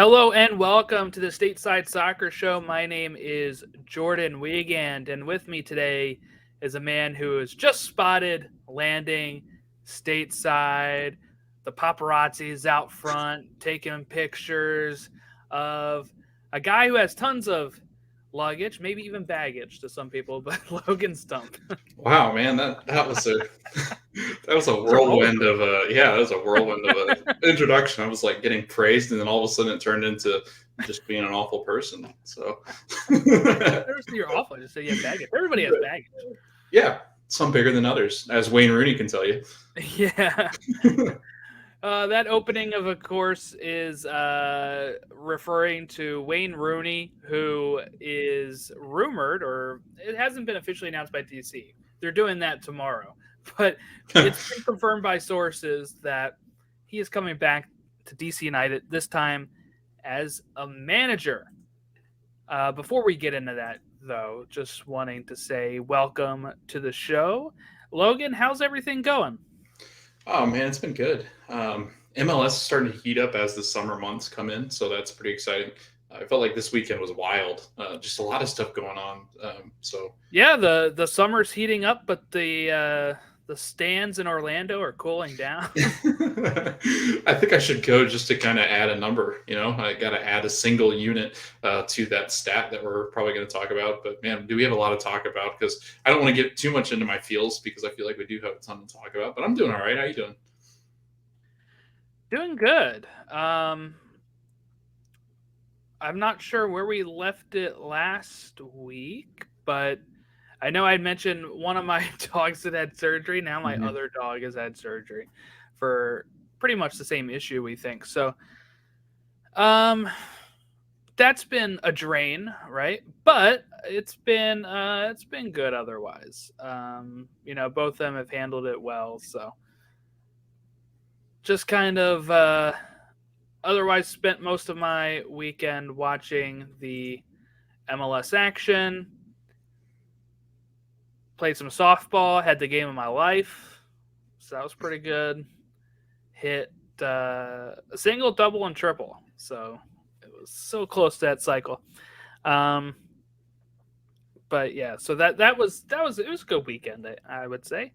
Hello and welcome to the Stateside Soccer Show. My name is Jordan Wiegand, and with me today is a man who has just spotted landing stateside. The paparazzi is out front taking pictures of a guy who has tons of luggage, maybe even baggage to some people, but Logan Stump. Wow, man, that was a that was a whirlwind of a introduction. I was like getting praised, and then all of a sudden it turned into just being an awful person. So You're awful. I just say you have baggage. Everybody has baggage. Yeah, some bigger than others, as Wayne Rooney can tell you. Yeah. That opening, of course, is referring to Wayne Rooney, who is rumored, or it hasn't been officially announced by DC. They're doing that tomorrow. But it's been confirmed by sources that he is coming back to DC United, this time as a manager. Before we get into that, though, just wanting to say welcome to the show. Logan, how's everything going? Oh, man, it's been good. MLS is starting to heat up as the summer months come in, so that's pretty exciting. I felt like this weekend was wild. Just a lot of stuff going on. Yeah, the summer's heating up, but the stands in Orlando are cooling down. I think I should go just to kind of add a number. I got to add a single unit to that stat that we're probably going to talk about. But man, do we have a lot to talk about? Because I don't want to get too much into my feels because I feel like we do have a ton to talk about. But I'm doing all right. How you doing? Doing good. I'm not sure where we left it last week, but I know I mentioned one of my dogs that had surgery. Now my other dog has had surgery for pretty much the same issue, we think. So that's been a drain, right? But it's been good otherwise. Both of them have handled it well. So just kind of otherwise spent most of my weekend watching the MLS action. Played some softball, had the game of my life, so that was pretty good. Hit a single, double, and triple, so it was so close to that cycle. But yeah, so that was it was a good weekend, I would say.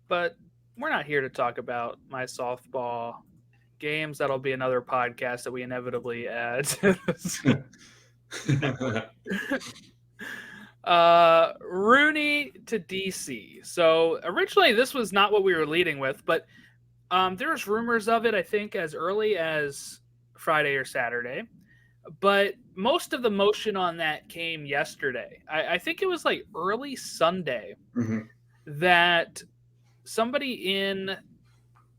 But we're not here to talk about my softball games. That'll be another podcast that we inevitably add. Rooney to DC. So originally this was not what we were leading with, but there was rumors of it, I think, as early as Friday or Saturday. But most of the motion on that came yesterday. I think it was like early Sunday that somebody in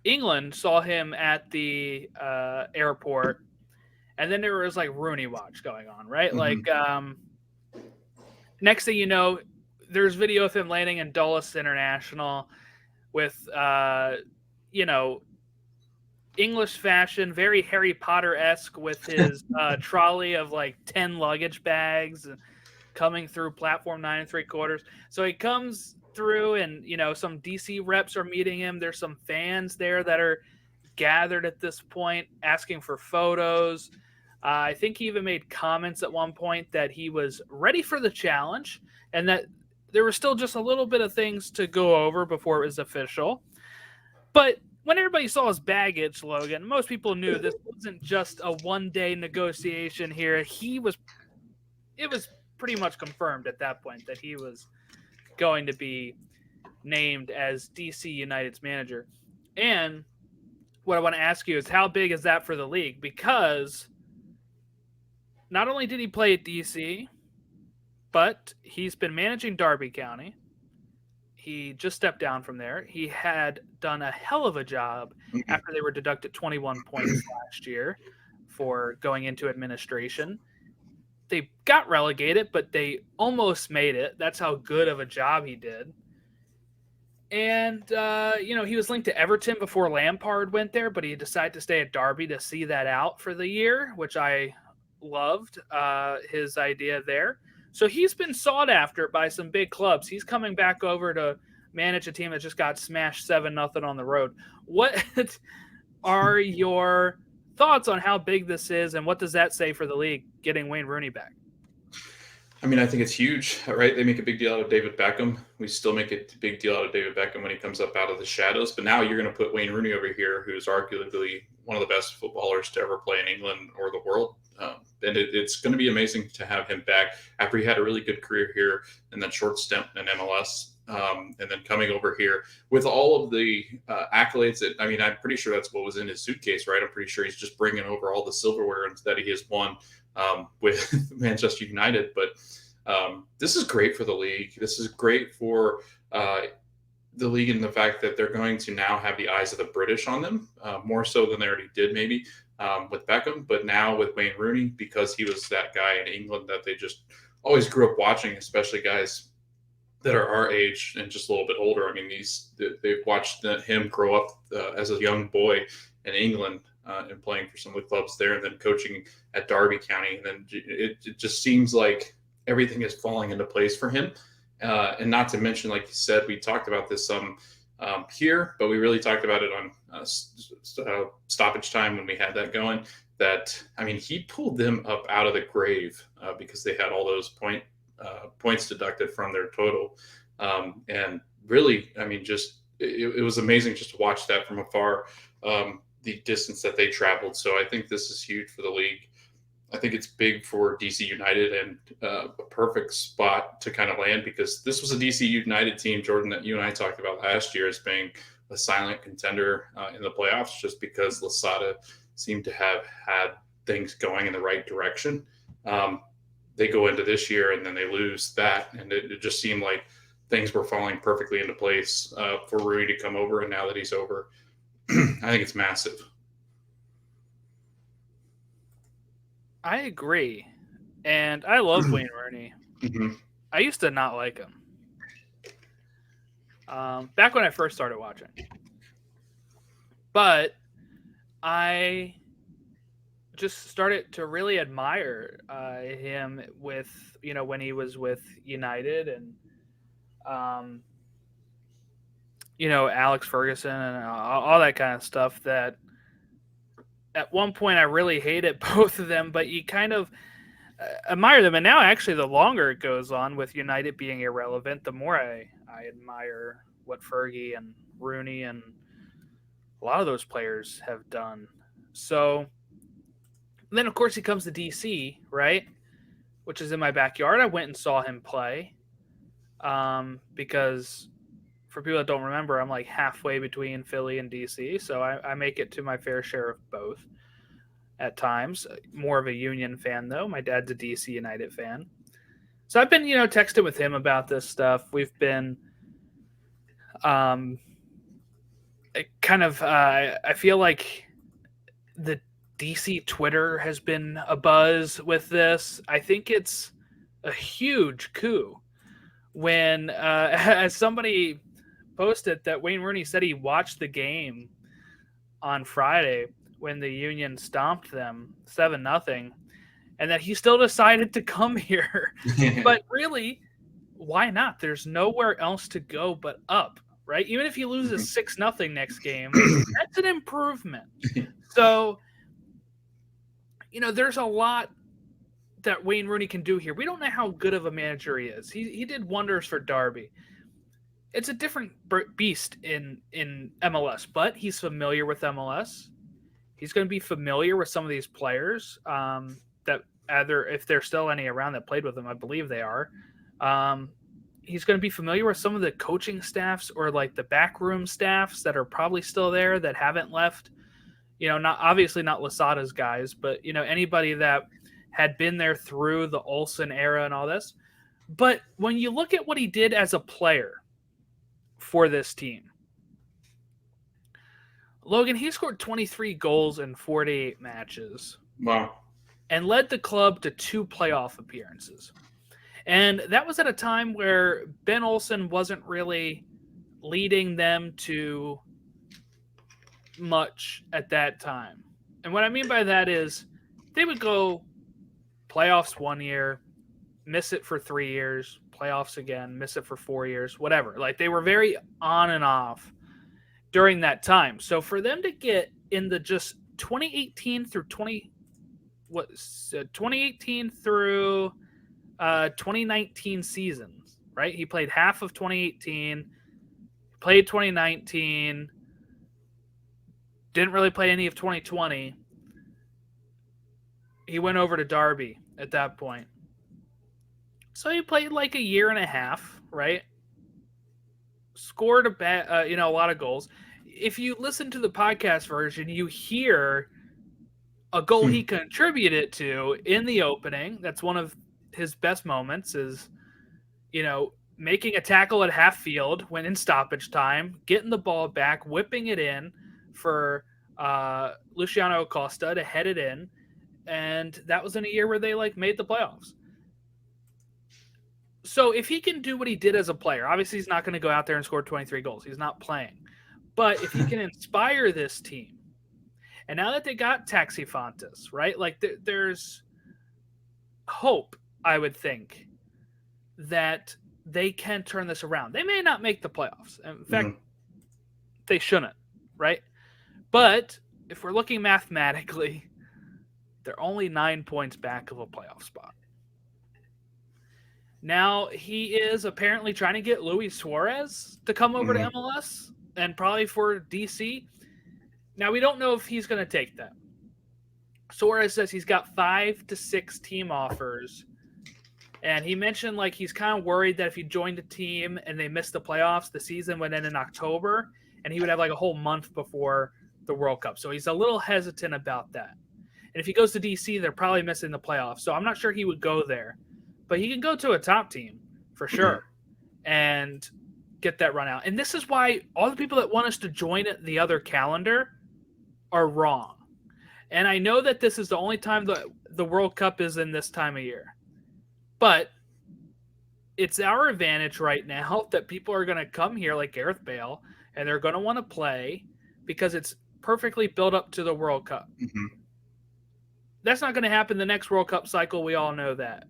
England saw him at the airport, and then there was like Rooney watch going on, right? Like next thing you know, there's video of him landing in Dulles International with, English fashion, very Harry Potter-esque with his trolley of like 10 luggage bags coming through platform 9 3/4. So he comes through and, some DC reps are meeting him. There's some fans there that are gathered at this point asking for photos. I think he even made comments at one point that he was ready for the challenge and that there was still just a little bit of things to go over before it was official. But when everybody saw his baggage, Logan, most people knew this wasn't just a one-day negotiation here. It was pretty much confirmed at that point that he was going to be named as DC United's manager. And what I want to ask you is, how big is that for the league? Because not only did he play at DC, but he's been managing Derby County. He just stepped down from there. He had done a hell of a job after they were deducted 21 points last year for going into administration. They got relegated, but they almost made it. That's how good of a job he did. And, he was linked to Everton before Lampard went there, but he decided to stay at Derby to see that out for the year, which I loved his idea there. So he's been sought after by some big clubs. He's coming back over to manage a team that just got smashed 7-0 on the road. What are your thoughts on how big this is, and what does that say for the league getting Wayne Rooney back? I mean, I think it's huge, right? They make a big deal out of David Beckham. We still make a big deal out of David Beckham when he comes up out of the shadows. But now you're going to put Wayne Rooney over here, who's arguably one of the best footballers to ever play in England or the world. And it's going to be amazing to have him back after he had a really good career here and then short stint in MLS. And then coming over here with all of the accolades that, I mean, I'm pretty sure that's what was in his suitcase, right? I'm pretty sure he's just bringing over all the silverware that he has won with Manchester United. But this is great for the league. This is great for the league in the fact that they're going to now have the eyes of the British on them, more so than they already did maybe with Beckham. But now with Wayne Rooney, because he was that guy in England that they just always grew up watching, especially guys that are our age and just a little bit older. I mean, they've watched him grow up as a young boy in England and playing for some of the clubs there, and then coaching at Derby County. And then it just seems like everything is falling into place for him. And not to mention, like you said, we talked about this some here, but we really talked about it on stoppage time when we had that going. That, I mean, he pulled them up out of the grave because they had all those points deducted from their total. And really, I mean, just it was amazing just to watch that from afar, the distance that they traveled. So I think this is huge for the league. I think it's big for DC United and a perfect spot to kind of land, because this was a DC United team, Jordan, that you and I talked about last year as being a silent contender in the playoffs, just because Losada seemed to have had things going in the right direction. They go into this year and then they lose that. And it just seemed like things were falling perfectly into place for Rui to come over. And now that he's over, I think it's massive. I agree. And I love Wayne Rooney. Mm-hmm. I used to not like him. Back when I first started watching. But I just started to really admire him with, when he was with United and, Alex Ferguson and all that kind of stuff, that at one point I really hated both of them, but you kind of admire them. And now actually the longer it goes on with United being irrelevant, the more I admire what Fergie and Rooney and a lot of those players have done. So then, of course, he comes to DC, right? Which is in my backyard. I went and saw him play because for people that don't remember, I'm like halfway between Philly and DC. So I make it to my fair share of both at times. More of a Union fan, though. My dad's a DC United fan. So I've been, texting with him about this stuff. We've been I feel like the DC Twitter has been abuzz with this. I think it's a huge coup when, as somebody posted, that Wayne Rooney said he watched the game on Friday when the Union stomped them 7-0, and that he still decided to come here. But really, why not? There's nowhere else to go but up, right? Even if he loses 6-0 next game, that's an improvement. So, there's a lot that Wayne Rooney can do here. We don't know how good of a manager he is. He did wonders for Derby. It's a different beast in MLS, but he's familiar with MLS. He's going to be familiar with some of these players that either, if there's still any around that played with him, I believe they are. He's going to be familiar with some of the coaching staffs or like the backroom staffs that are probably still there that haven't left. Not obviously not Losada's guys, but anybody that had been there through the Olsen era and all this. But when you look at what he did as a player for this team, Logan, he scored 23 goals in 48 matches. Wow. And led the club to 2 playoff appearances. And that was at a time where Ben Olsen wasn't really leading them to much at that time. And what I mean by that is they would go playoffs 1 year, miss it for 3 years, playoffs again, miss it for 4 years, whatever. Like, they were very on and off during that time. So for them to get in the just 2018 through 2018 through 2019 seasons, right? He played half of 2018, played 2019, didn't really play any of 2020. He went over to Derby at that point. So he played like a year and a half, right? Scored a lot of goals. If you listen to the podcast version, you hear a goal he contributed to in the opening. That's one of his best moments is, making a tackle at half field when in stoppage time, getting the ball back, whipping it in for Luciano Acosta to head it in. And that was in a year where they made the playoffs. So if he can do what he did as a player, obviously he's not going to go out there and score 23 goals. He's not playing. But if he can inspire this team, and now that they got Taxi Fontes, right? There's hope, I would think, that they can turn this around. They may not make the playoffs. In fact, they shouldn't, right? But if we're looking mathematically, they're only 9 points back of a playoff spot. Now, he is apparently trying to get Luis Suarez to come over to MLS and probably for DC. Now, we don't know if he's going to take that. Suarez says he's got 5 to 6 team offers. And he mentioned he's kind of worried that if he joined a team and they missed the playoffs, the season would end in October, and he would have a whole month before the World Cup. So he's a little hesitant about that. And if he goes to DC, they're probably missing the playoffs. So I'm not sure he would go there. But he can go to a top team for sure and get that run out. And this is why all the people that want us to join the other calendar are wrong. And I know that this is the only time the World Cup is in this time of year. But it's our advantage right now that people are going to come here like Gareth Bale, and they're going to want to play because it's perfectly built up to the World Cup. That's not going to happen the next World Cup cycle. We all know that.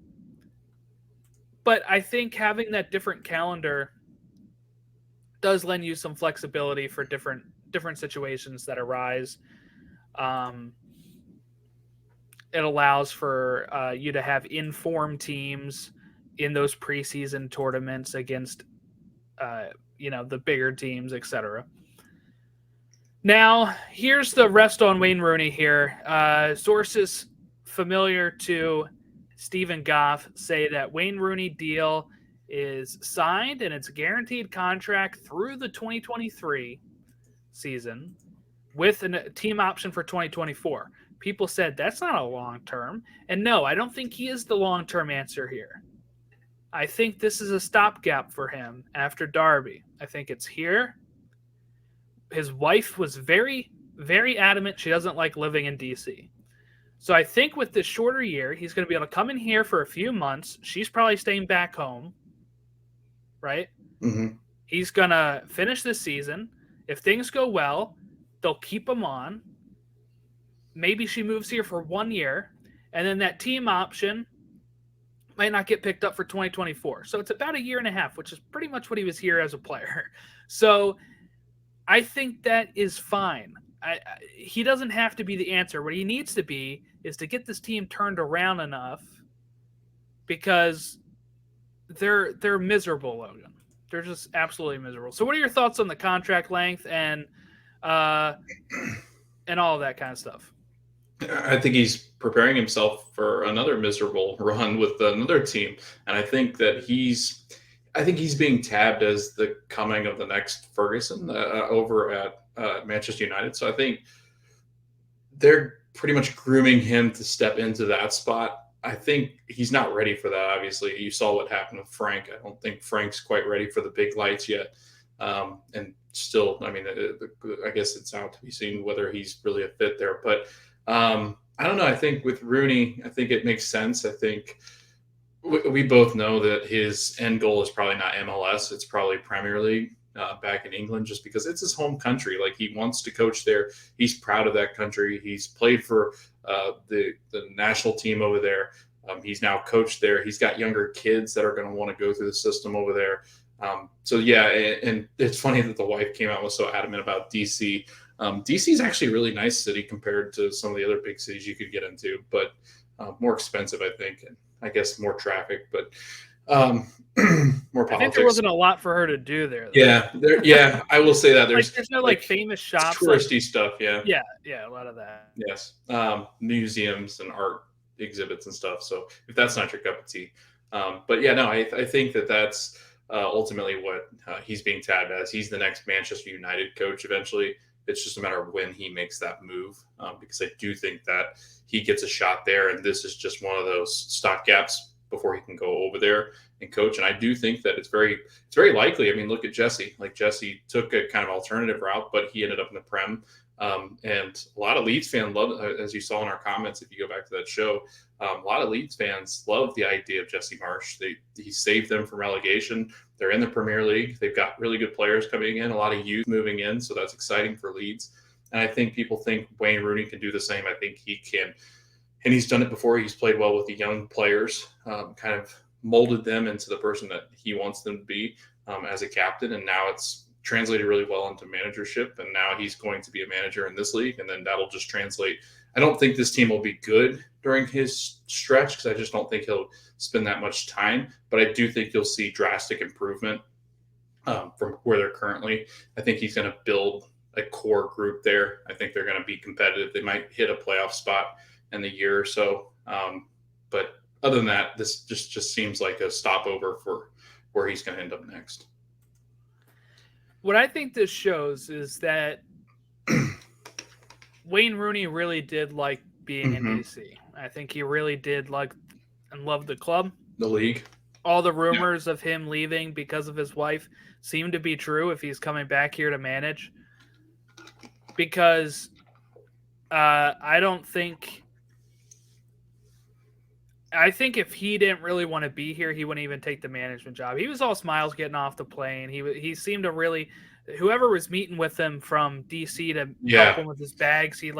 But I think having that different calendar does lend you some flexibility for different situations that arise. It allows for you to have informed teams in those preseason tournaments against, the bigger teams, etc. Now, here's the rest on Wayne Rooney here. Sources familiar to Stephen Goff say that Wayne Rooney deal is signed and it's a guaranteed contract through the 2023 season with a team option for 2024. People said that's not a long-term. And no, I don't think he is the long-term answer here. I think this is a stopgap for him after Derby. I think it's here. His wife was very, very adamant she doesn't like living in DC. So I think with this shorter year, he's going to be able to come in here for a few months. She's probably staying back home, right? He's going to finish this season. If things go well, they'll keep him on. Maybe she moves here for 1 year, and then that team option might not get picked up for 2024. So it's about a year and a half, which is pretty much what he was here as a player. So I think that is fine. He doesn't have to be the answer. What he needs to be is to get this team turned around enough because they're miserable, Logan. They're just absolutely miserable. So what are your thoughts on the contract length and all of that kind of stuff? I think he's preparing himself for another miserable run with another team. And I think that he's being tabbed as the coming of the next Ferguson over at Manchester United. So I think they're pretty much grooming him to step into that spot. I think he's not ready for that. Obviously, you saw what happened with Frank. I don't think Frank's quite ready for the big lights yet. And still, I mean, I guess it's out to be seen whether he's really a fit there. But I don't know. I think with Rooney, I think it makes sense. I think we both know that his end goal is probably not MLS. It's probably Premier League back in England, just because it's his home country. Like, he wants to coach there. He's proud of that country. He's played for the national team over there. He's now coached there. He's got younger kids that are going to want to go through the system over there. So yeah, and it's funny that the wife came out and was so adamant about DC. DC is actually a really nice city compared to some of the other big cities you could get into, but more expensive, I think, and I guess more traffic, but more politics. I think there wasn't a lot for her to do there. Though. Yeah, I will say that there's no famous shops, touristy stuff. Yeah, a lot of that. Yes, museums and art exhibits and stuff. So if that's not your cup of tea, but yeah, no, I think that's ultimately what he's being tabbed as. He's the next Manchester United coach eventually. It's just a matter of when he makes that move, because I do think that he gets a shot there, and this is just one of those stopgaps before he can go over there and coach. And I do think that it's very likely. I mean, look at Jesse. Like, Jesse took a kind of alternative route, but he ended up in the Prem. And a lot of Leeds fans love, as you saw in our comments, if you go back to that show, a lot of Leeds fans love the idea of Jesse Marsch. He saved them from relegation. They're in the Premier League. They've got really good players coming in, a lot of youth moving in, so that's exciting for Leeds. And I think people think Wayne Rooney can do the same. I think he can, and he's done it before. He's played well with the young players, kind of molded them into the person that he wants them to be as a captain, and now it's translated really well into managership, and now he's going to be a manager in this league, and then that'll just translate. I don't think this team will be good during his stretch, because I just don't think he'll spend that much time, but I do think you'll see drastic improvement from where they're currently. I think he's going to build a core group there. I think they're going to be competitive. They might hit a playoff spot in the year or so, but other than that, this just seems like a stopover for where he's going to end up next. What I think this shows is that Wayne Rooney really did like being in DC. I think he really did like and love the club, the league. All the rumors of him leaving because of his wife seem to be true if he's coming back here to manage. Because I think if he didn't really want to be here, he wouldn't even take the management job. He was all smiles getting off the plane. He seemed to really, whoever was meeting with him from DC to help him with his bags, he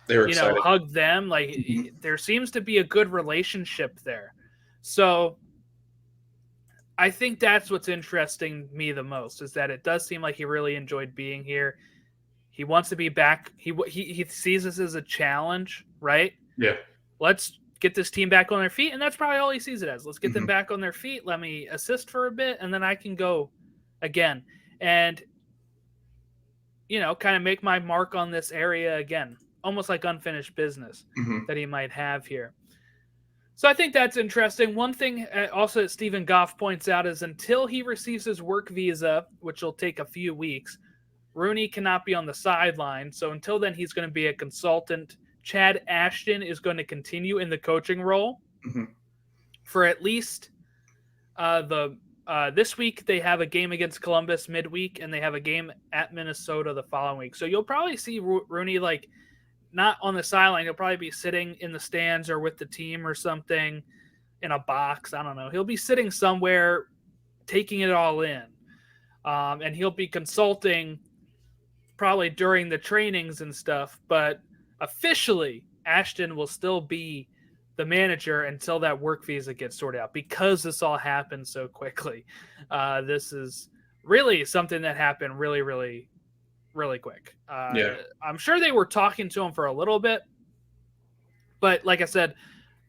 they were excited. Hugged them. There seems to be a good relationship there. So I think that's what's interesting me the most, is that it does seem like he really enjoyed being here. He wants to be back. He sees this as a challenge, right? Yeah. Let's get this team back on their feet, and that's probably all he sees it as. Let's get them back on their feet. Let me assist for a bit, and then I can go again. And, kind of make my mark on this area again, almost like unfinished business that he might have here. So I think that's interesting. One thing also that Stephen Goff points out is until he receives his work visa, which will take a few weeks, Rooney cannot be on the sideline. So until then, he's going to be a consultant. Chad Ashton is going to continue in the coaching role for at least this week. They have a game against Columbus midweek, and they have a game at Minnesota the following week. So you'll probably see Rooney not on the sideline. He'll probably be sitting in the stands or with the team or something in a box. I don't know. He'll be sitting somewhere taking it all in, and he'll be consulting probably during the trainings and stuff, but officially Ashton will still be the manager until that work visa gets sorted out, because this all happened so quickly. This is really something that happened really, really, really quick. I'm sure they were talking to him for a little bit, but like I said,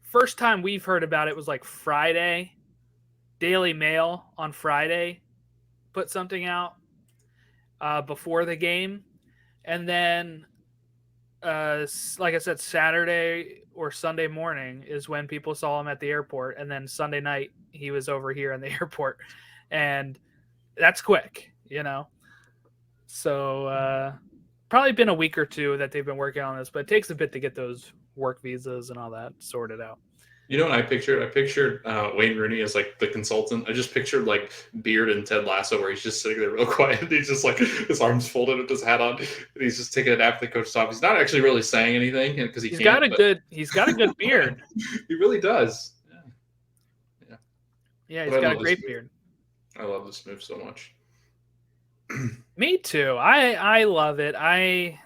first time we've heard about it was Friday. Daily Mail on Friday put something out before the game, and then like I said, Saturday or Sunday morning is when people saw him at the airport, and then Sunday night he was over here in the airport, and that's quick, So probably been a week or two that they've been working on this, but it takes a bit to get those work visas and all that sorted out. You know what I pictured? I pictured Wayne Rooney as the consultant. I just pictured Beard and Ted Lasso, where he's just sitting there real quiet. He's just his arms folded with his hat on, and he's just taking it after the coach's off. He's not actually really saying anything because he's got a good beard. He really does. Yeah, he's got a great beard. I love this move so much. Me too. I love it. I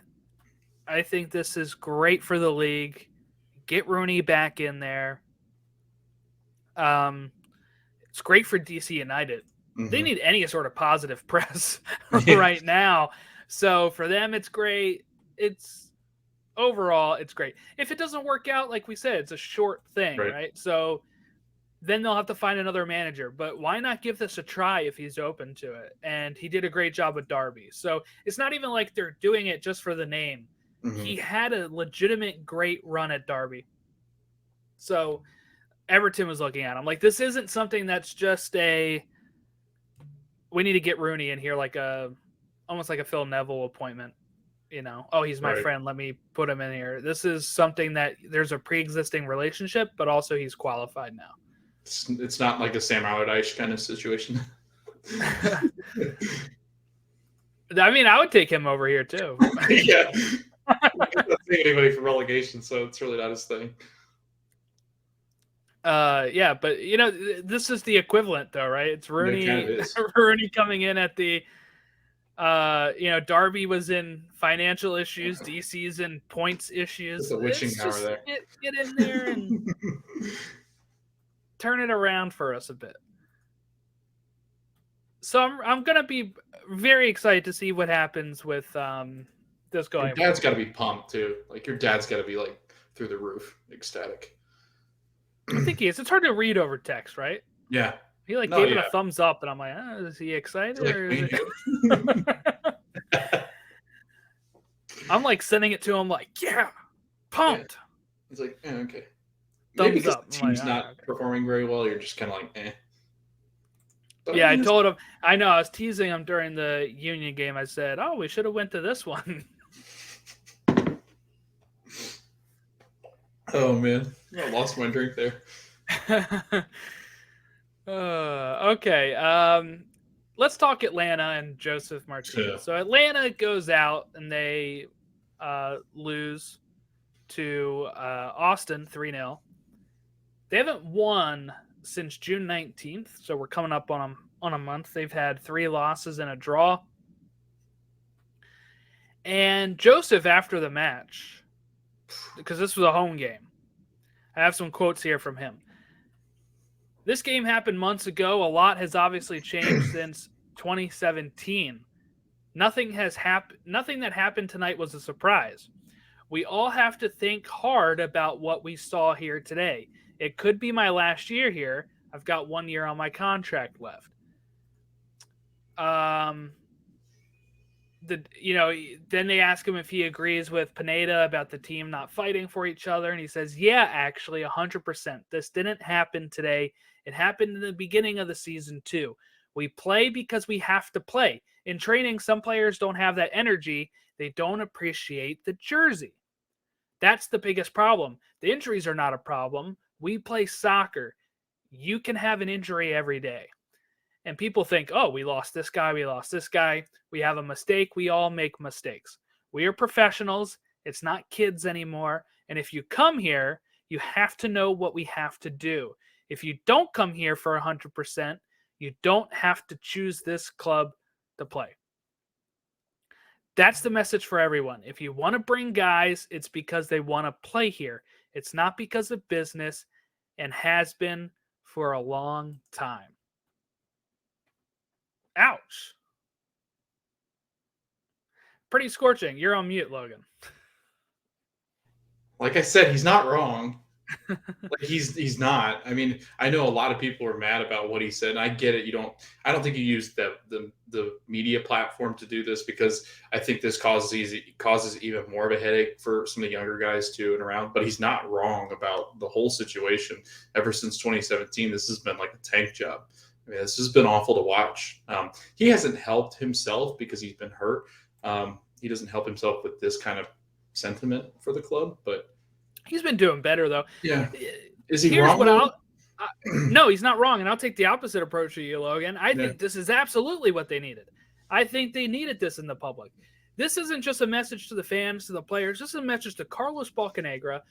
think this is great for the league. Get Rooney back in there. It's great for DC United. They need any sort of positive press right now, So for them, it's great. Overall, it's great. If it doesn't work out, like we said, it's a short thing, right? So then they'll have to find another manager. But why not give this a try if he's open to it? And he did a great job with Darby. So it's not even like they're doing it just for the name. Mm-hmm. He had a legitimate great run at Darby. So Everton was looking at him. Like, this isn't something that's just we need to get Rooney in here almost like a Phil Neville appointment. Oh, he's my friend, let me put him in here. This is something that there's a pre-existing relationship, but also he's qualified now. It's not like a Sam Allardyce kind of situation. I mean, I would take him over here too. Yeah. I'm not seeing anybody for relegation, so it's really not his thing. Yeah, but this is the equivalent though, right? It's Rooney. It kind of is. Rooney coming in at the Darby was in financial issues, DC's in points issues. It's a witching hour there. Get in there and turn it around for us a bit. So I'm gonna be very excited to see what happens with this going. Your dad's got to be pumped too. Like, your dad's got to be like through the roof, ecstatic. I think he is. It's hard to read over text, right? Yeah. He gave it a thumbs up, and I'm like, is he excited? Or is it... I'm like sending it to him, like, yeah, pumped. Yeah. He's like, okay. Thumbs Maybe up. The team's not performing very well. You're just kind of like, eh. But yeah, I told him. I know. I was teasing him during the Union game. I said, "Oh, we should have went to this one." Oh man, I lost my drink there. Okay. Let's talk Atlanta and Josef Martinez. Yeah. So Atlanta goes out and they lose to Austin 3-0. They haven't won since June 19th, so we're coming up on a month. They've had 3 losses and a draw. And Josef, after the match, because this was a home game, I have some quotes here from him. This game happened months ago. A lot has obviously changed since 2017. Nothing that happened tonight was a surprise. We all have to think hard about what we saw here today. It could be my last year here. I've got 1 year on my contract left. Then they ask him if he agrees with Pineda about the team not fighting for each other. And he says, yeah, actually 100%. This didn't happen today. It happened in the beginning of the season too. We play because we have to play. In training, some players don't have that energy. They don't appreciate the jersey. That's the biggest problem. The injuries are not a problem. We play soccer. You can have an injury every day. And people think, oh, we lost this guy. We have a mistake. We all make mistakes. We are professionals. It's not kids anymore. And if you come here, you have to know what we have to do. If you don't come here for 100%, you don't have to choose this club to play. That's the message for everyone. If you want to bring guys, it's because they want to play here. It's not because of business, and has been for a long time. Ouch. Pretty scorching. You're on mute, Logan. Like I said, he's not wrong. Like he's not. I mean, I know a lot of people are mad about what he said, and I get it. I don't think you use the media platform to do this, because I think this causes even more of a headache for some of the younger guys too and around. But he's not wrong about the whole situation. Ever since 2017, this has been like a tank job. I mean, this has been awful to watch. He hasn't helped himself because he's been hurt. He doesn't help himself with this kind of sentiment for the club, but he's been doing better though. Yeah. Is he wrong? No, he's not wrong. And I'll take the opposite approach to you, Logan. I think this is absolutely what they needed. I think they needed this in the public. This isn't just a message to the fans, to the players. This is a message to Carlos Bocanegra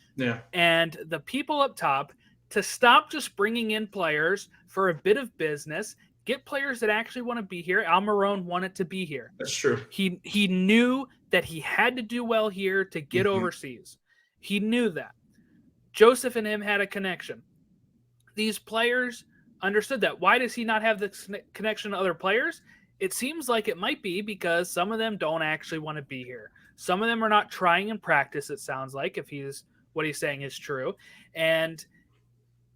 and the people up top to stop just bringing in players for a bit of business. Get players that actually want to be here. Almiron wanted to be here. That's true. He knew that he had to do well here to get overseas. He knew that. Josef and him had a connection. These players understood that. Why does he not have the connection to other players? It seems like it might be because some of them don't actually want to be here. Some of them are not trying in practice, it sounds like, if what he's saying is true. And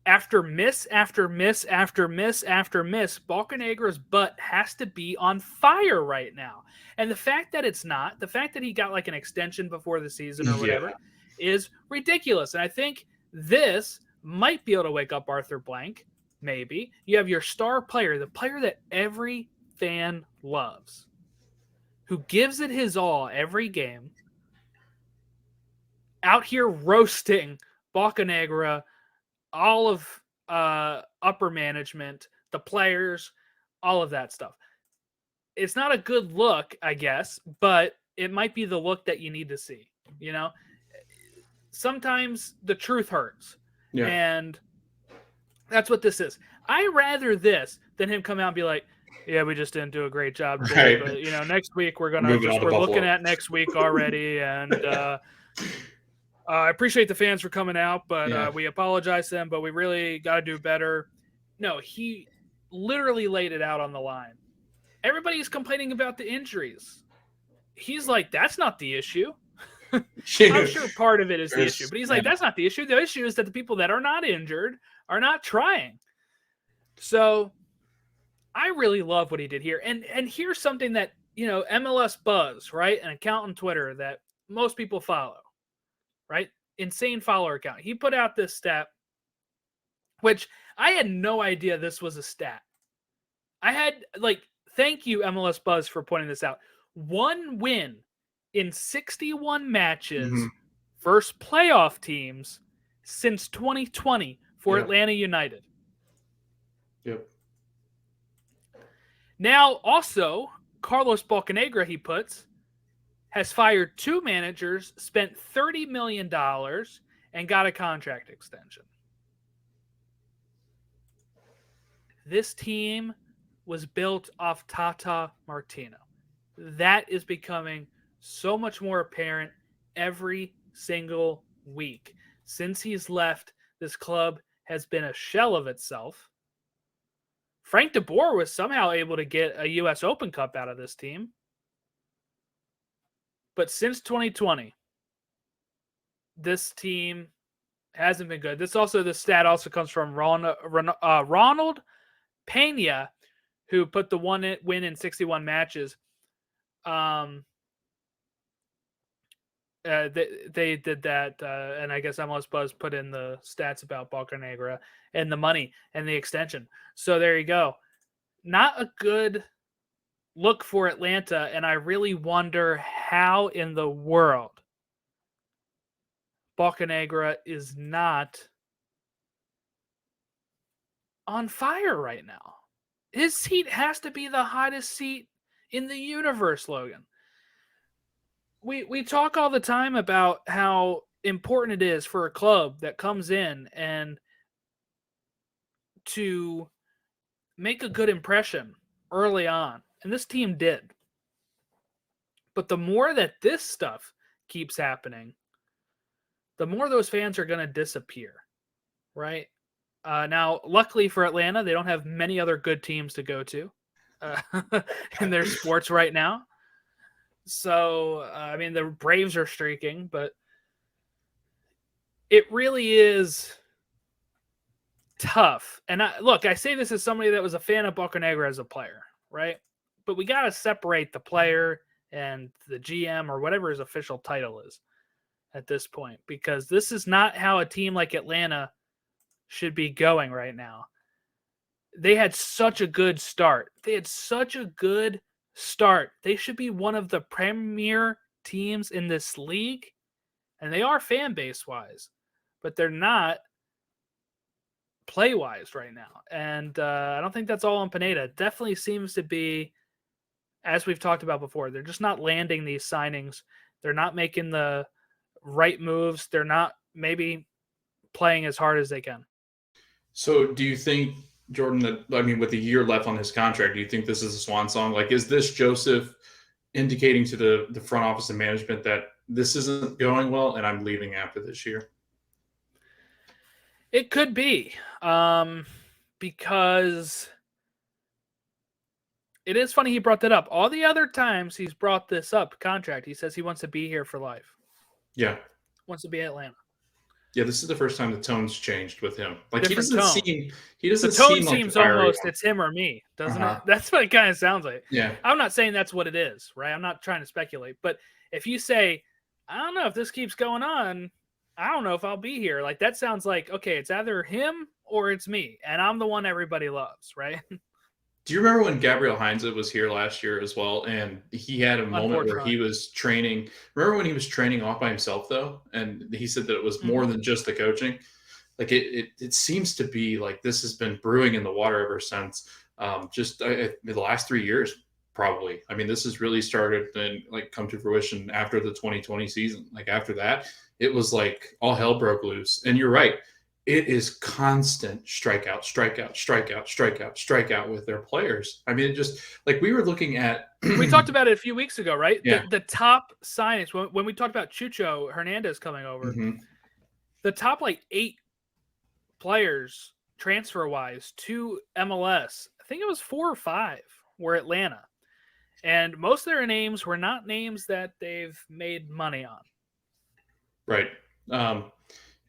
after miss after miss after miss after miss, Bocanegra's butt has to be on fire right now. And the fact that it's not, the fact that he got like an extension before the season or whatever, is ridiculous. And I think this might be able to wake up Arthur Blank. Maybe. You have your star player, the player that every fan loves, who gives it his all every game, out here roasting Bocanegra, all of upper management, the players, all of that stuff. It's not a good look, I guess, but it might be the look that you need to see. You know, sometimes the truth hurts, and that's what this is. I rather this than him come out and be like, "Yeah, we just didn't do a great job today, but you know, next week we're looking at next week already, and I appreciate the fans for coming out, but we apologize to them, but we really got to do better." No, he literally laid it out on the line. Everybody's complaining about the injuries. He's like, "That's not the issue." I'm sure part of it is the issue, but he's like, "That's not the issue. The issue is that the people that are not injured are not trying." So I really love what he did here. And here's something that, you know, MLS Buzz, right? An account on Twitter that most people follow, right? Insane follower account. He put out this stat, which I had no idea this was a stat. I had, like, thank you, MLS Buzz, for pointing this out. 1 win in 61 matches versus playoff teams since 2020 for Atlanta United. Yep. Now, also, Carlos Bocanegra, he puts, has fired 2 managers, spent $30 million, and got a contract extension. This team was built off Tata Martino. That is becoming so much more apparent every single week. Since he's left, this club has been a shell of itself. Frank de Boer was somehow able to get a U.S. Open Cup out of this team. But since 2020, this team hasn't been good. This stat also comes from Ronald Pena, who put the 1 win in 61 matches. They did that, and I guess MLS Buzz put in the stats about Bocanegra and the money and the extension. So there you go. Not a good look for Atlanta, and I really wonder how in the world Bocanegra is not on fire right now. His seat has to be the hottest seat in the universe, Logan. We talk all the time about how important it is for a club that comes in and to make a good impression early on. And this team did. But the more that this stuff keeps happening, the more those fans are going to disappear, right? Now, luckily for Atlanta, they don't have many other good teams to go to in their sports right now. So, I mean, the Braves are streaking, but it really is tough. And I say this as somebody that was a fan of Bocanegra as a player, right? But we got to separate the player and the GM or whatever his official title is at this point, because this is not how a team like Atlanta should be going right now. They had such a good start. They should be one of the premier teams in this league, and they are fan base wise, but they're not play wise right now. And I don't think that's all on Pineda. It definitely seems to be, as we've talked about before, they're just not landing these signings. They're not making the right moves. They're not maybe playing as hard as they can. So do you think, Jordan, with a year left on his contract, do you think this is a swan song? Like, is this Josef indicating to the front office and management that this isn't going well and I'm leaving after this year? It could be, because it is funny he brought that up. All the other times he's brought this up, contract, he says he wants to be here for life. Yeah. Wants to be at Atlanta. Yeah, this is the first time the tone's changed with him. Like Different he doesn't the tone seem like seems fiery almost one. it's him or me, doesn't it? That's what it kind of sounds like. Yeah. I'm not saying that's what it is, right? I'm not trying to speculate. But if you say, I don't know if this keeps going on, I don't know if I'll be here. Like that sounds like, okay, it's either him or it's me. And I'm the one everybody loves, right? Do you remember when Gabriel Heinze was here last year as well? And he had a moment where he was training. Remember when he was training off by himself though? And he said that it was more than just the coaching. Like it seems to be like this has been brewing in the water ever since the last 3 years, probably. I mean, this has really started and like come to fruition after the 2020 season. Like after that, it was like all hell broke loose. And you're right. It is constant strikeout with their players. I mean, it just like we were looking at. We talked about it a few weeks ago, right? Yeah. The top signings, when we talked about Chucho Hernandez coming over, the top like 8 players transfer wise to MLS, I think it was 4 or 5 were Atlanta. And most of their names were not names that they've made money on. Right.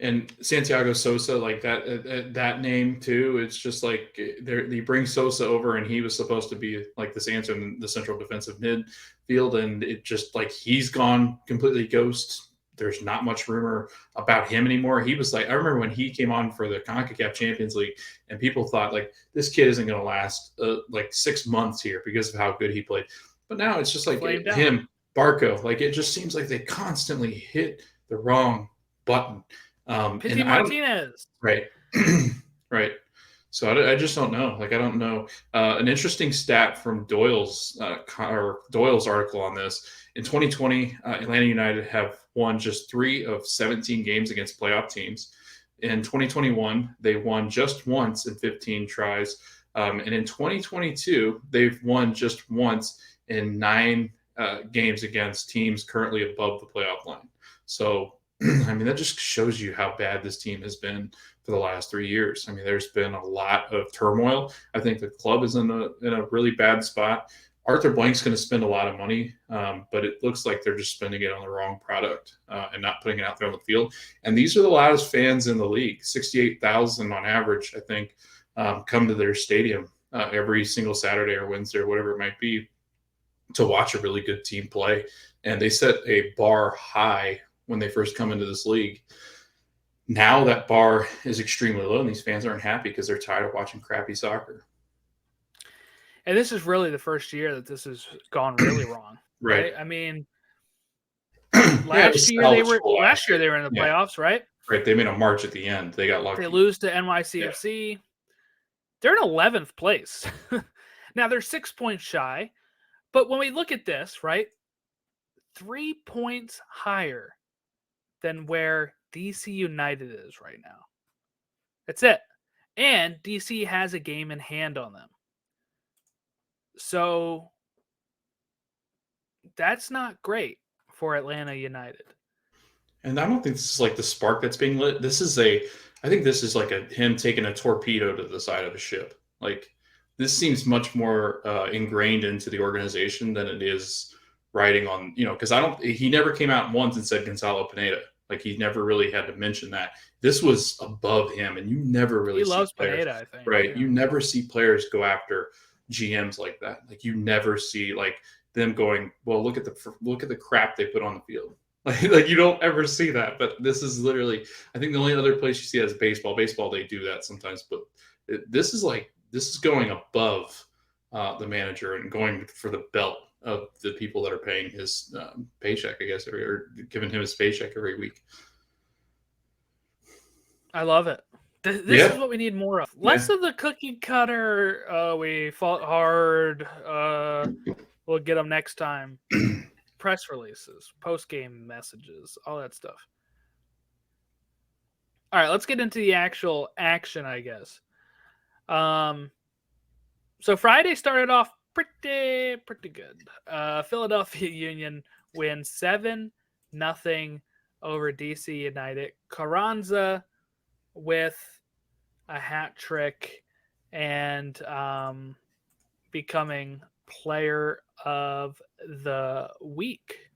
And Santiago Sosa, like that name too. It's just like they bring Sosa over, and he was supposed to be like this answer in the central defensive midfield, and it just like he's gone completely ghost. There's not much rumor about him anymore. He was like, I remember when he came on for the CONCACAF Champions League, and people thought like this kid isn't going to last like 6 months here because of how good he played. But now it's just like him, Barco. Like it just seems like they constantly hit the wrong button. Pity Martinez. Right. Right. So I just don't know. Like, I don't know. An interesting stat from Doyle's article on this. In 2020, Atlanta United have won just 3 of 17 games against playoff teams. In 2021, they won just once in 15 tries. And in 2022, they've won just once in 9 games against teams currently above the playoff line. So, I mean, that just shows you how bad this team has been for the last 3 years. I mean, there's been a lot of turmoil. I think the club is in a really bad spot. Arthur Blank's going to spend a lot of money, but it looks like they're just spending it on the wrong product and not putting it out there on the field. And these are the loudest fans in the league. 68,000 on average, I think, come to their stadium every single Saturday or Wednesday or whatever it might be to watch a really good team play. And they set a bar high when they first come into this league. Now that bar is extremely low, and these fans aren't happy because they're tired of watching crappy soccer. And this is really the first year that this has gone really wrong. Right. I mean, last year they were in the playoffs, right? Right. They made a march at the end. They got lucky. They lose to NYCFC. Yeah. They're in 11th place. Now they're 6 points shy. But when we look at this, right, 3 points higher than where DC United is right now. That's it. And DC has a game in hand on them. So that's not great for Atlanta United. And I don't think this is like the spark that's being lit. I think this is like him taking a torpedo to the side of a ship. Like this seems much more ingrained into the organization than it is writing on, because he never came out once and said Gonzalo Pineda. Like he never really had to mention that. This was above him, and you never really see loves players, Pineda, I think. right? Yeah. You never see players go after GMs like that. Like you never see like them going, well, look at the crap they put on the field. Like you don't ever see that. But this is literally, I think the only other place you see that is baseball. Baseball, they do that sometimes, but this is going above the manager and going for the belt of the people that are paying his paycheck, I guess, or giving him his paycheck every week. I love it. This is what we need more of. Less of the cookie cutter. We fought hard. We'll get them next time. Press releases, post-game messages, all that stuff. All right, let's get into the actual action, I guess. So Friday started off pretty good. Philadelphia Union wins 7-0 over DC United. Carranza with a hat trick and becoming player of the week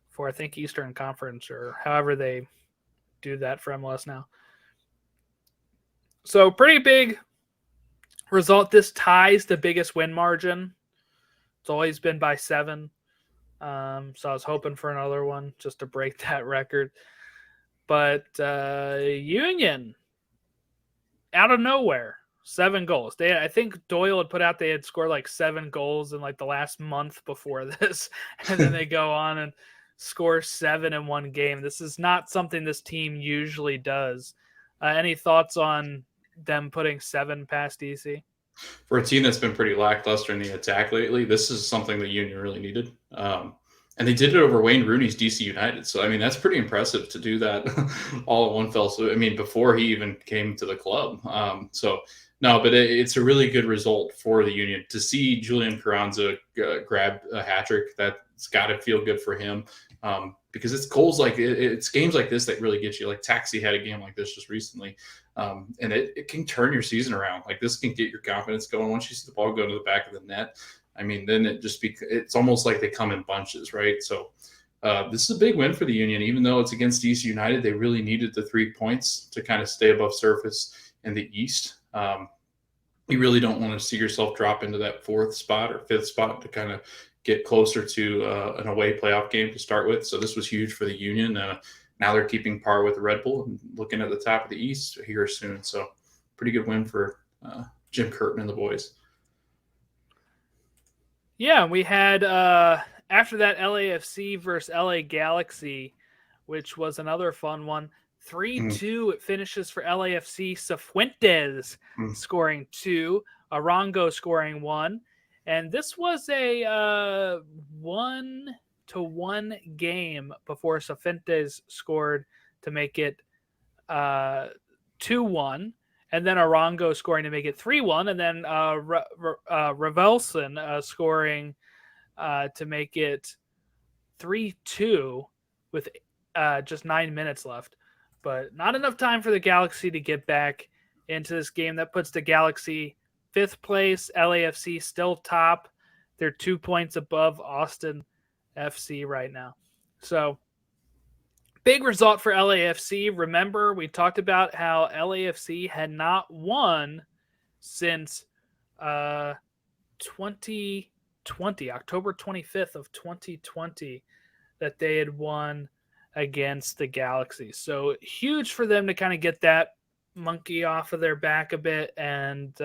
for, I think, Eastern Conference or however they do that for MLS now. So pretty big result. This ties the biggest win margin. It's always been by 7. So I was hoping for another one just to break that record. But Union, out of nowhere, 7 goals. I think Doyle had put out they had scored like 7 goals in like the last month before this. And then they go on and score 7 in one game. This is not something this team usually does. Any thoughts on them putting 7 past DC? For a team that's been pretty lackluster in the attack lately, this is something the Union really needed. And they did it over Wayne Rooney's DC United. So, I mean, that's pretty impressive to do that all at one fell swoop. I mean, before he even came to the club. No, but it's a really good result for the Union. To see Julian Carranza grab a hat trick, that's got to feel good for him. Because it's goals like it's games like this that really get you. Like Taxi had a game like this just recently, and it can turn your season around. Like this can get your confidence going once you see the ball go to the back of the net. I mean, then it's almost like they come in bunches, right? So this is a big win for the Union, even though it's against DC United. They really needed the 3 points to kind of stay above surface in the East. You really don't want to see yourself drop into that 4th spot or 5th spot to kind of get closer to an away playoff game to start with. So this was huge for the Union. Now they're keeping par with the Red Bull and looking at the top of the East here soon. So pretty good win for Jim Curtin and the boys. Yeah, we had after that LAFC versus LA Galaxy, which was another fun one. 3-2 it finishes for LAFC. Cifuentes scoring 2, Arango scoring 1. And this was a 1-1 game before Cifuentes scored to make it 2-1. And then Arango scoring to make it 3-1. And then Ravelson scoring to make it 3-2 with just 9 minutes left. But not enough time for the Galaxy to get back into this game. That puts the Galaxy 5th place, LAFC still top. They're 2 points above Austin FC right now. So big result for LAFC. Remember, we talked about how LAFC had not won since 2020, October 25th of 2020, that they had won against the Galaxy. So huge for them to kind of get that monkey off of their back a bit. And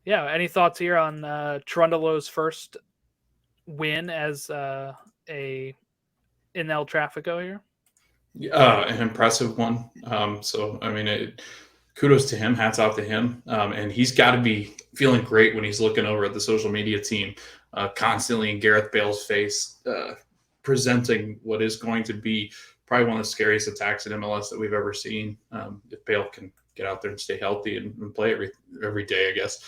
any thoughts here on Trundle's first win as in El Tráfico here? An impressive one. Kudos to him. Hats off to him. And he's got to be feeling great when he's looking over at the social media team, constantly in Gareth Bale's face, presenting what is going to be probably one of the scariest attacks in MLS that we've ever seen. If Bale can get out there and stay healthy and play every day, I guess.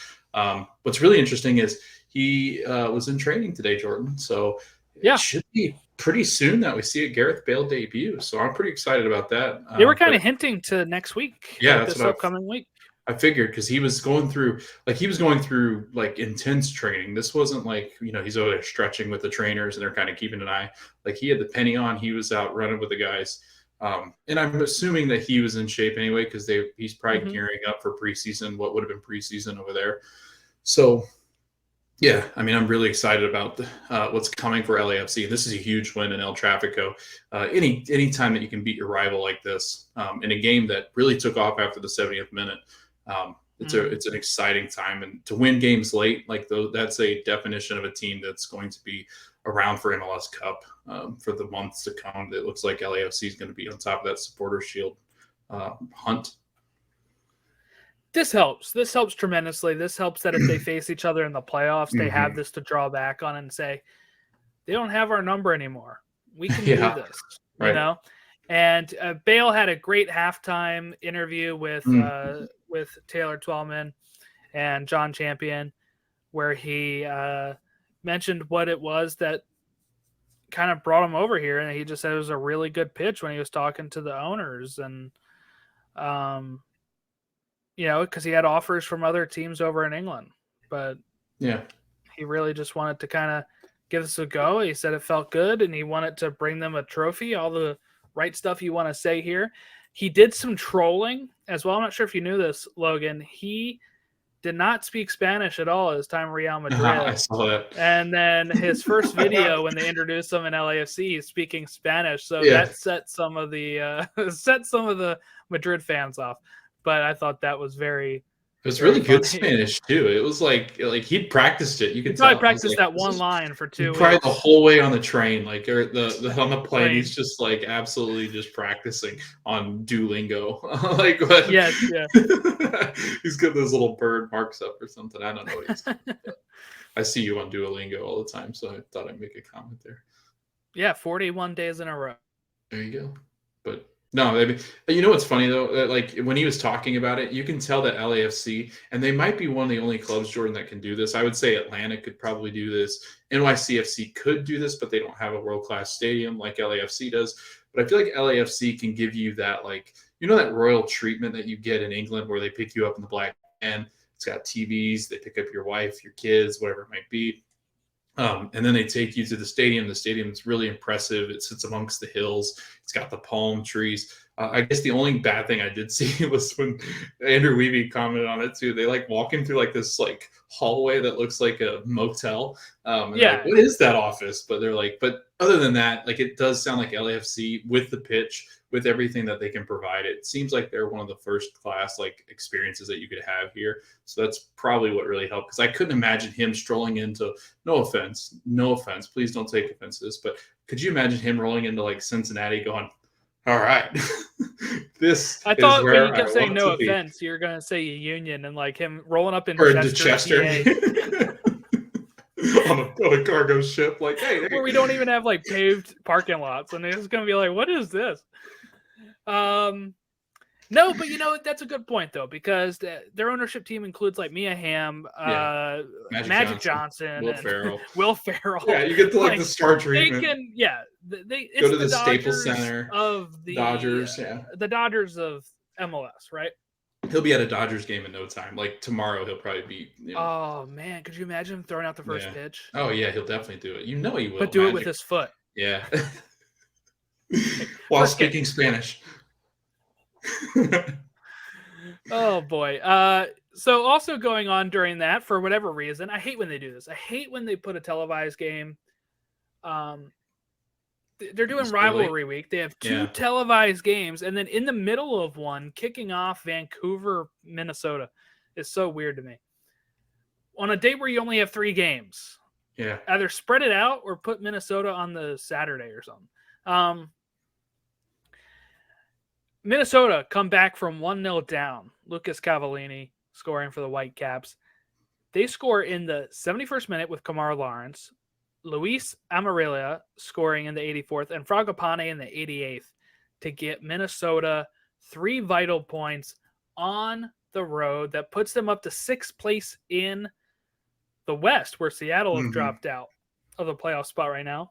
What's really interesting is he was in training today, Jordan. So it should be pretty soon that we see a Gareth Bale debut. So I'm pretty excited about that. They were kind of hinting to next week. Yeah, like this upcoming week. I figured because he was going through intense training. This wasn't like, he's over there stretching with the trainers and they're kind of keeping an eye. Like he had the penny on. He was out running with the guys. And I'm assuming that he was in shape anyway because he's probably gearing up for preseason, what would have been preseason over there. So, yeah, I mean, I'm really excited about what's coming for LAFC. This is a huge win in El Tráfico. Any time that you can beat your rival like this in a game that really took off after the 70th minute, it's an exciting time. And to win games late, that's a definition of a team that's going to be around for MLS Cup for the months to come. It looks like LAFC is going to be on top of that Supporter Shield hunt. This helps. This helps tremendously. This helps that if they face each other in the playoffs, they have this to draw back on and say, they don't have our number anymore. We can do this, right. And Bale had a great halftime interview with Taylor Twellman and John Champion, where he mentioned what it was that kind of brought him over here. And he just said it was a really good pitch when he was talking to the owners. And, because he had offers from other teams over in England. But Yeah. He really just wanted to kind of give us a go. He said it felt good, and he wanted to bring them a trophy. All the right stuff you want to say here. He did some trolling as well. I'm not sure if you knew this, Logan. He did not speak Spanish at all his time at Real Madrid. I saw that. And then his first video when they introduced him in LAFC, he's speaking Spanish. So that set some of the Madrid fans off. But I thought that was very. It was really good Spanish too. It was like he'd practiced it. You could probably tell. Practiced that one line for 2 weeks. Probably the whole way on the train, like or on the plane. Train. He's just like absolutely just practicing on Duolingo. like yeah. He's got those little bird marks up or something. I don't know what he's doing. I see you on Duolingo all the time, so I thought I'd make a comment there. Yeah, 41 days in a row. There you go. But no, I mean, you know what's funny though? That, like when he was talking about it, you can tell that LAFC, and they might be one of the only clubs, Jordan, that can do this. I would say Atlanta could probably do this. NYCFC could do this, but they don't have a world-class stadium like LAFC does. But I feel like LAFC can give you that, like, you know, that royal treatment that you get in England where they pick you up in the black van. It's got TVs. They pick up your wife, your kids, whatever it might be. And then they take you to the stadium. The stadium is really impressive. It sits amongst the hills. It's got the palm trees. I guess the only bad thing I did see was when Andrew Weeby commented on it too. They like walking through like this like hallway that looks like a motel. Like, what is that office? But they're like, but other than that, like it does sound like LAFC with the pitch, with everything that they can provide. It seems like they're one of the first class like experiences that you could have here. So that's probably what really helped, because I couldn't imagine him strolling into, no offense, please don't take offense to this, but could you imagine him rolling into like Cincinnati going, all right, I thought when you kept saying no offense, you were going to say a Union, and like him rolling up in Chester. on a cargo ship, like, hey, where we don't even have like paved parking lots, and it's going to be like, what is this? No, but you know, that's a good point though, because their ownership team includes like Mia Hamm, Magic Johnson, Will Ferrell. Yeah, you get to like the star treatment. They go to the Staples Center of the Dodgers. The Dodgers of MLS, right? He'll be at a Dodgers game in no time. Like tomorrow, he'll probably be. You know, oh man, could you imagine him throwing out the first pitch? Oh yeah, he'll definitely do it. You know he will. But do it with his foot. Yeah. While speaking Spanish. Oh boy. So also going on during that, for whatever reason, I hate when they do this. I hate when they put a televised game. They're doing rivalry week. They have two televised games, and then in the middle of one, kicking off Vancouver, Minnesota, is so weird to me. On a day where you only have 3 games, either spread it out or put Minnesota on the Saturday or something. Minnesota come back from 1-0 down. Lucas Cavallini scoring for the Whitecaps. They score in the 71st minute with Kamar Lawrence. Luis Amarilla scoring in the 84th, and Fragapane in the 88th to get Minnesota 3 vital points on the road that puts them up to 6th place in the West, where Seattle have dropped out of the playoff spot right now.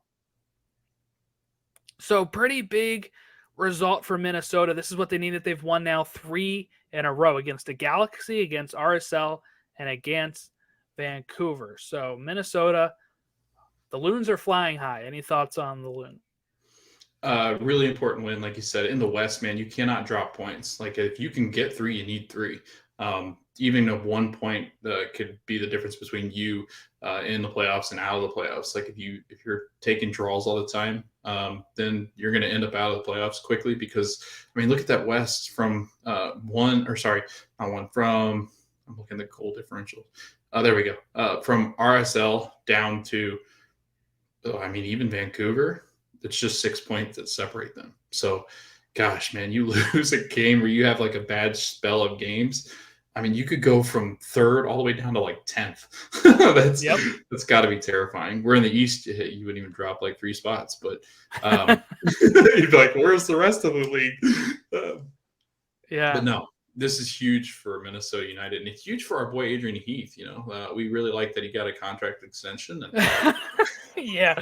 So pretty big result for Minnesota. This is what they needed. They've won now 3 in a row against the Galaxy, against RSL, and against Vancouver. So Minnesota, the Loons are flying high. Any thoughts on the Loon? Really important win, like you said. In the West, man, you cannot drop points. Like if you can get 3, you need 3. Even a 1 point could be the difference between you in the playoffs and out of the playoffs. Like if you're taking draws all the time, then you're going to end up out of the playoffs quickly. Because I mean, look at that West from I'm looking at the goal differential. There we go. From RSL down to, even Vancouver. It's just 6 points that separate them. So, gosh, man, you lose a game where you have like a bad spell of games. I mean, you could go from 3rd all the way down to like 10th. That's got to be terrifying. We're in the East, you wouldn't even drop like 3 spots, but you'd be like, where's the rest of the league? But no, this is huge for Minnesota United, and it's huge for our boy Adrian Heath. You know, we really like that he got a contract extension. And, yeah.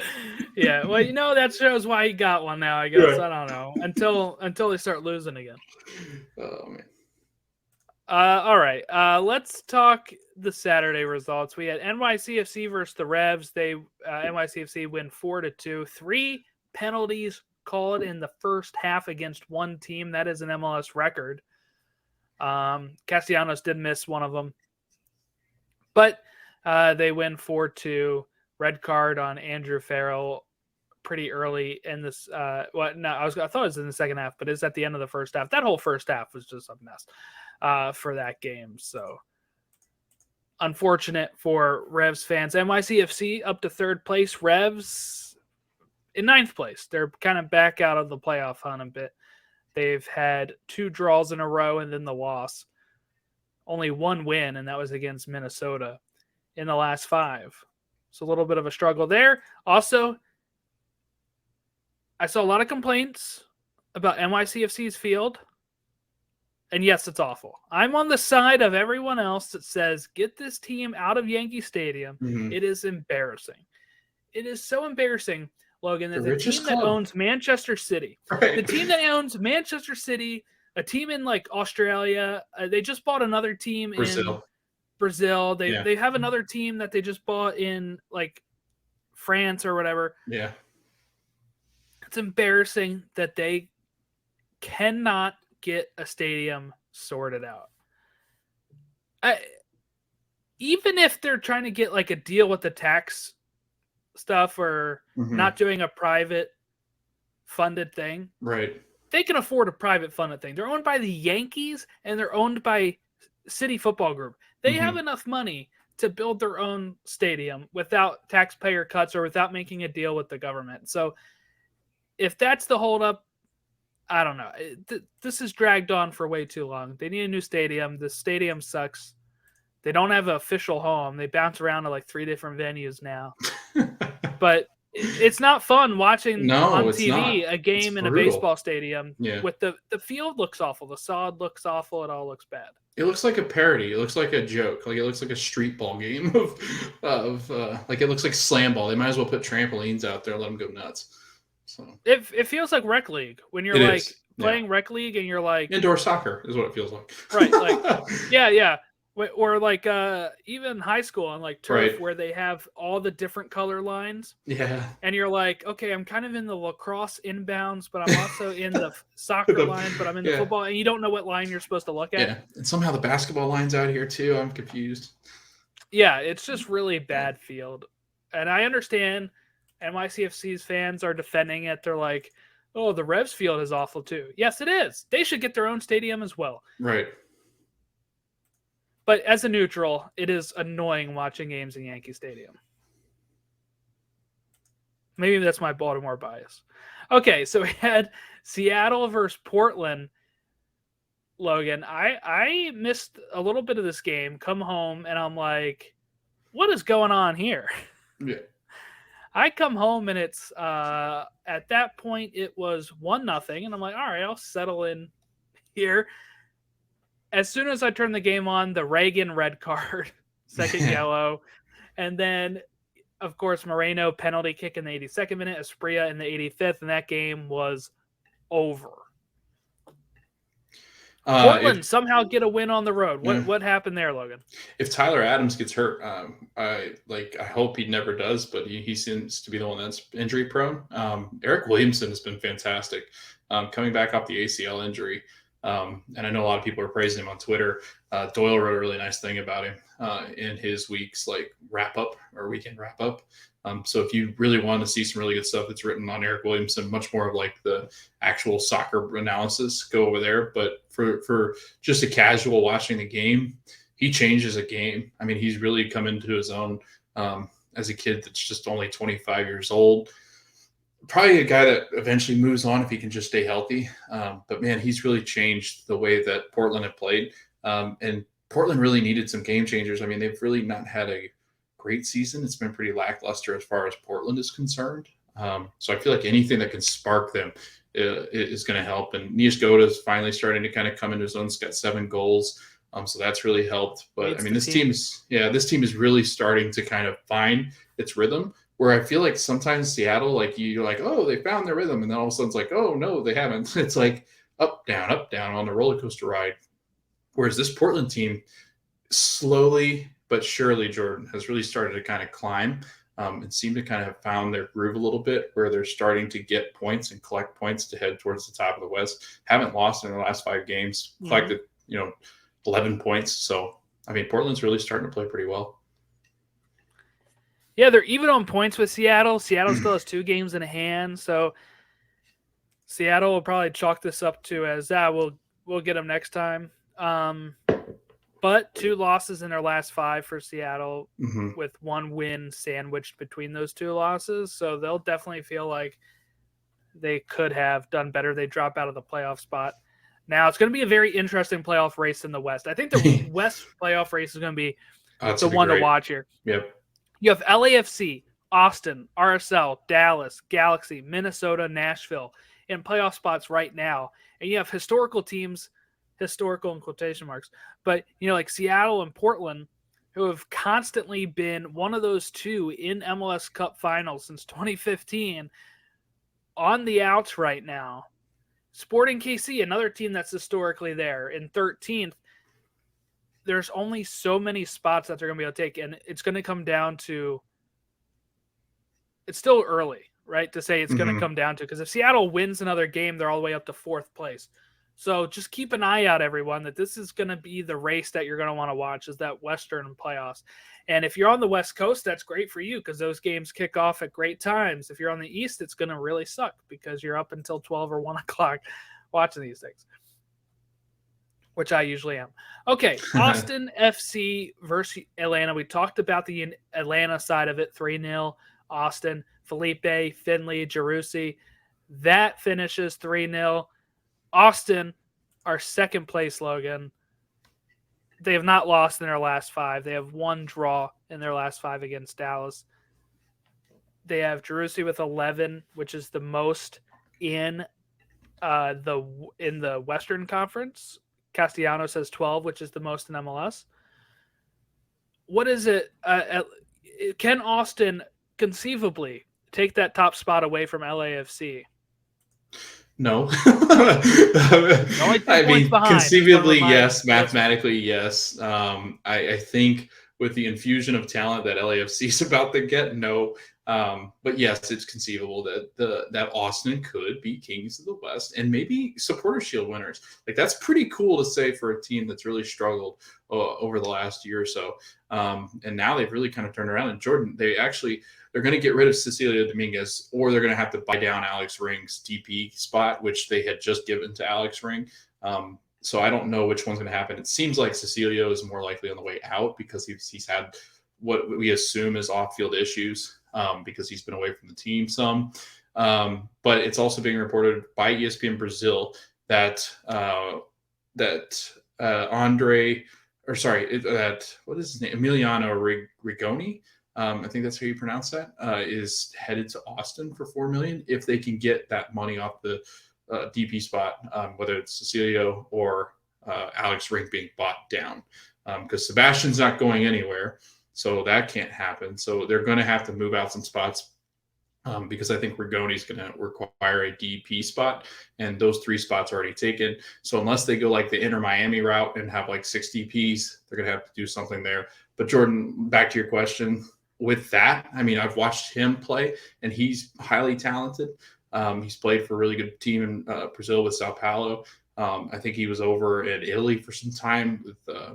Well, that shows why he got one now, I guess. I don't know. Until they start losing again. Oh, man. All right. Let's talk the Saturday results. We had NYCFC versus the Revs. NYCFC win 4-2. 3 penalties called in the first half against one team. That is an MLS record. Castellanos did miss one of them, but they win 4-2. Red card on Andrew Farrell pretty early in this. I thought it was in the second half, but it's at the end of the first half. That whole first half was just a mess for that game. So unfortunate for Revs fans. NYCFC up to third place. Revs in ninth place. They're kind of back out of the playoff hunt a bit. They've had 2 draws in a row and then the loss. Only 1 win, and that was against Minnesota in the last 5. So a little bit of a struggle there. Also, I saw a lot of complaints about NYCFC's field. And yes, it's awful. I'm on the side of everyone else that says, get this team out of Yankee Stadium. Mm-hmm. It is embarrassing. It is so embarrassing, Logan, that the team club that owns Manchester City, right. The team that owns Manchester City, a team in like Australia, they just bought another team in Brazil. They have another team that they just bought in like France or whatever. Yeah. It's embarrassing that they cannot get a stadium sorted out. Even if they're trying to get like a deal with the tax stuff or not doing a private funded thing, right? They can afford a private funded thing. They're owned by the Yankees and they're owned by City Football Group. They have enough money to build their own stadium without taxpayer cuts or without making a deal with the government. So if that's the holdup, I don't know. This has dragged on for way too long. They need a new stadium. The stadium sucks. They don't have an official home. They bounce around to like 3 different venues now. But it's not fun watching on TV a game in a baseball stadium. Yeah. With the field looks awful. The sod looks awful. It all looks bad. It looks like a parody. It looks like a joke. Like it looks like a street ball game of like it looks like slam ball. They might as well put trampolines out there and let them go nuts. So it feels like rec league when you're like playing rec league and you're like indoor soccer is what it feels like. Right. Like yeah. Or like even high school and like turf where they have all the different color lines. Yeah. And you're like, okay, I'm kind of in the lacrosse inbounds, but I'm also in the soccer line, but I'm in the football, and you don't know what line you're supposed to look at. Yeah. And somehow the basketball line's out here too. I'm confused. Yeah, it's just really bad field. And I understand NYCFC's fans are defending it. They're like, oh, the Revs field is awful too. Yes, it is. They should get their own stadium as well. Right. But as a neutral, it is annoying watching games in Yankee Stadium. Maybe that's my Baltimore bias. Okay, so we had Seattle versus Portland. Logan, I missed a little bit of this game, come home, and I'm like, what is going on here? Yeah. I come home, and it's at that point, it was 1-0, and I'm like, all right, I'll settle in here. As soon as I turn the game on, the Reagan red card, second yellow. And then, of course, Moreno penalty kick in the 82nd minute, Asprilla in the 85th, and that game was over. Portland somehow get a win on the road. What happened there, Logan? If Tyler Adams gets hurt, I hope he never does, but he seems to be the one that's injury prone. Eric Williamson has been fantastic, coming back off the ACL injury. And I know a lot of people are praising him on Twitter. Doyle wrote a really nice thing about him in his week's weekend wrap up. So if you really want to see some really good stuff that's written on Eric Williamson, much more of like the actual soccer analysis, go over there. But for just a casual watching the game, he changes a game. I mean, he's really come into his own as a kid that's just only 25 years old. Probably a guy that eventually moves on if he can just stay healthy. But man, he's really changed the way that Portland have played. And Portland really needed some game changers. I mean, they've really not had a great season. It's been pretty lackluster as far as Portland is concerned. So I feel like anything that can spark them is going to help. And Niasgoda is finally starting to kind of come into his own. He's got 7 goals. So that's really helped. But I mean, this team is really starting to kind of find its rhythm. Where I feel like sometimes Seattle, like you're like, oh, they found their rhythm. And then all of a sudden it's like, oh, no, they haven't. It's like up, down on the roller coaster ride. Whereas this Portland team, slowly but surely, Jordan, has really started to kind of climb and seem to kind of have found their groove a little bit, where they're starting to get points and collect points to head towards the top of the West. Haven't lost in their last 5 games, collected 11 points. So I mean, Portland's really starting to play pretty well. Yeah, they're even on points with Seattle. Seattle still has 2 games in hand, so Seattle will probably chalk this up to as we'll get them next time. But 2 losses in their last 5 for Seattle, with 1 win sandwiched between those 2 losses. So they'll definitely feel like they could have done better. They drop out of the playoff spot. Now it's going to be a very interesting playoff race in the West. I think the West playoff race is going to be the one to watch here. Yep. You have LAFC, Austin, RSL, Dallas, Galaxy, Minnesota, Nashville in playoff spots right now. And you have historical teams, historical in quotation marks, but like Seattle and Portland, who have constantly been one of those 2 in MLS Cup finals since 2015, on the outs right now. Sporting KC, another team that's historically there in 13th. There's only so many spots that they're going to be able to take, and it's going to come down to – it's still early, right, to say it's going to come down to, because if Seattle wins another game, they're all the way up to 4th place. So just keep an eye out, everyone, that this is going to be the race that you're going to want to watch, is that Western playoffs. And if you're on the West Coast, that's great for you, because those games kick off at great times. If you're on the East, it's going to really suck, because you're up until 12 or 1 o'clock watching these things, which I usually am. Okay, Austin FC versus Atlanta. We talked about the Atlanta side of it, 3-0. Austin, Felipe, Finley, Jerussi. That finishes 3-0. Austin, our 2nd place, Logan. They have not lost in their last 5. They have 1 draw in their last 5 against Dallas. They have Jerussi with 11, which is the most in the Western Conference. Castellanos has 12, which is the most in MLS. What is it? Can Austin conceivably take that top spot away from LAFC? No. I mean, conceivably, yes. Mathematically, yes. I think with the infusion of talent that LAFC is about to get, no. But yes, it's conceivable that Austin could be Kings of the West and maybe Supporter Shield winners. Like, that's pretty cool to say for a team that's really struggled over the last year or so. And now they've really kind of turned around. And Jordan, they're going to get rid of Cecilio Dominguez, or they're going to have to buy down Alex Ring's DP spot, which they had just given to Alex Ring. So I don't know which one's going to happen. It seems like Cecilio is more likely on the way out, because he's had what we assume is off-field issues, because he's been away from the team some. But it's also being reported by ESPN Brazil that what is his name? Emiliano Rigoni, I think that's how you pronounce that, is headed to Austin for $4 million if they can get that money off the DP spot, whether it's Cecilio or Alex Ring being bought down, because Sebastian's not going anywhere, so that can't happen. So they're going to have to move out some spots, because I think Rigoni's going to require a DP spot, and those 3 spots are already taken. So unless they go like the Inter Miami route and have like 6 DPs, they're going to have to do something there. But Jordan, back to your question. With that, I mean, I've watched him play, and he's highly talented. He's played for a really good team in Brazil with Sao Paulo. I think he was over in Italy for some time with, I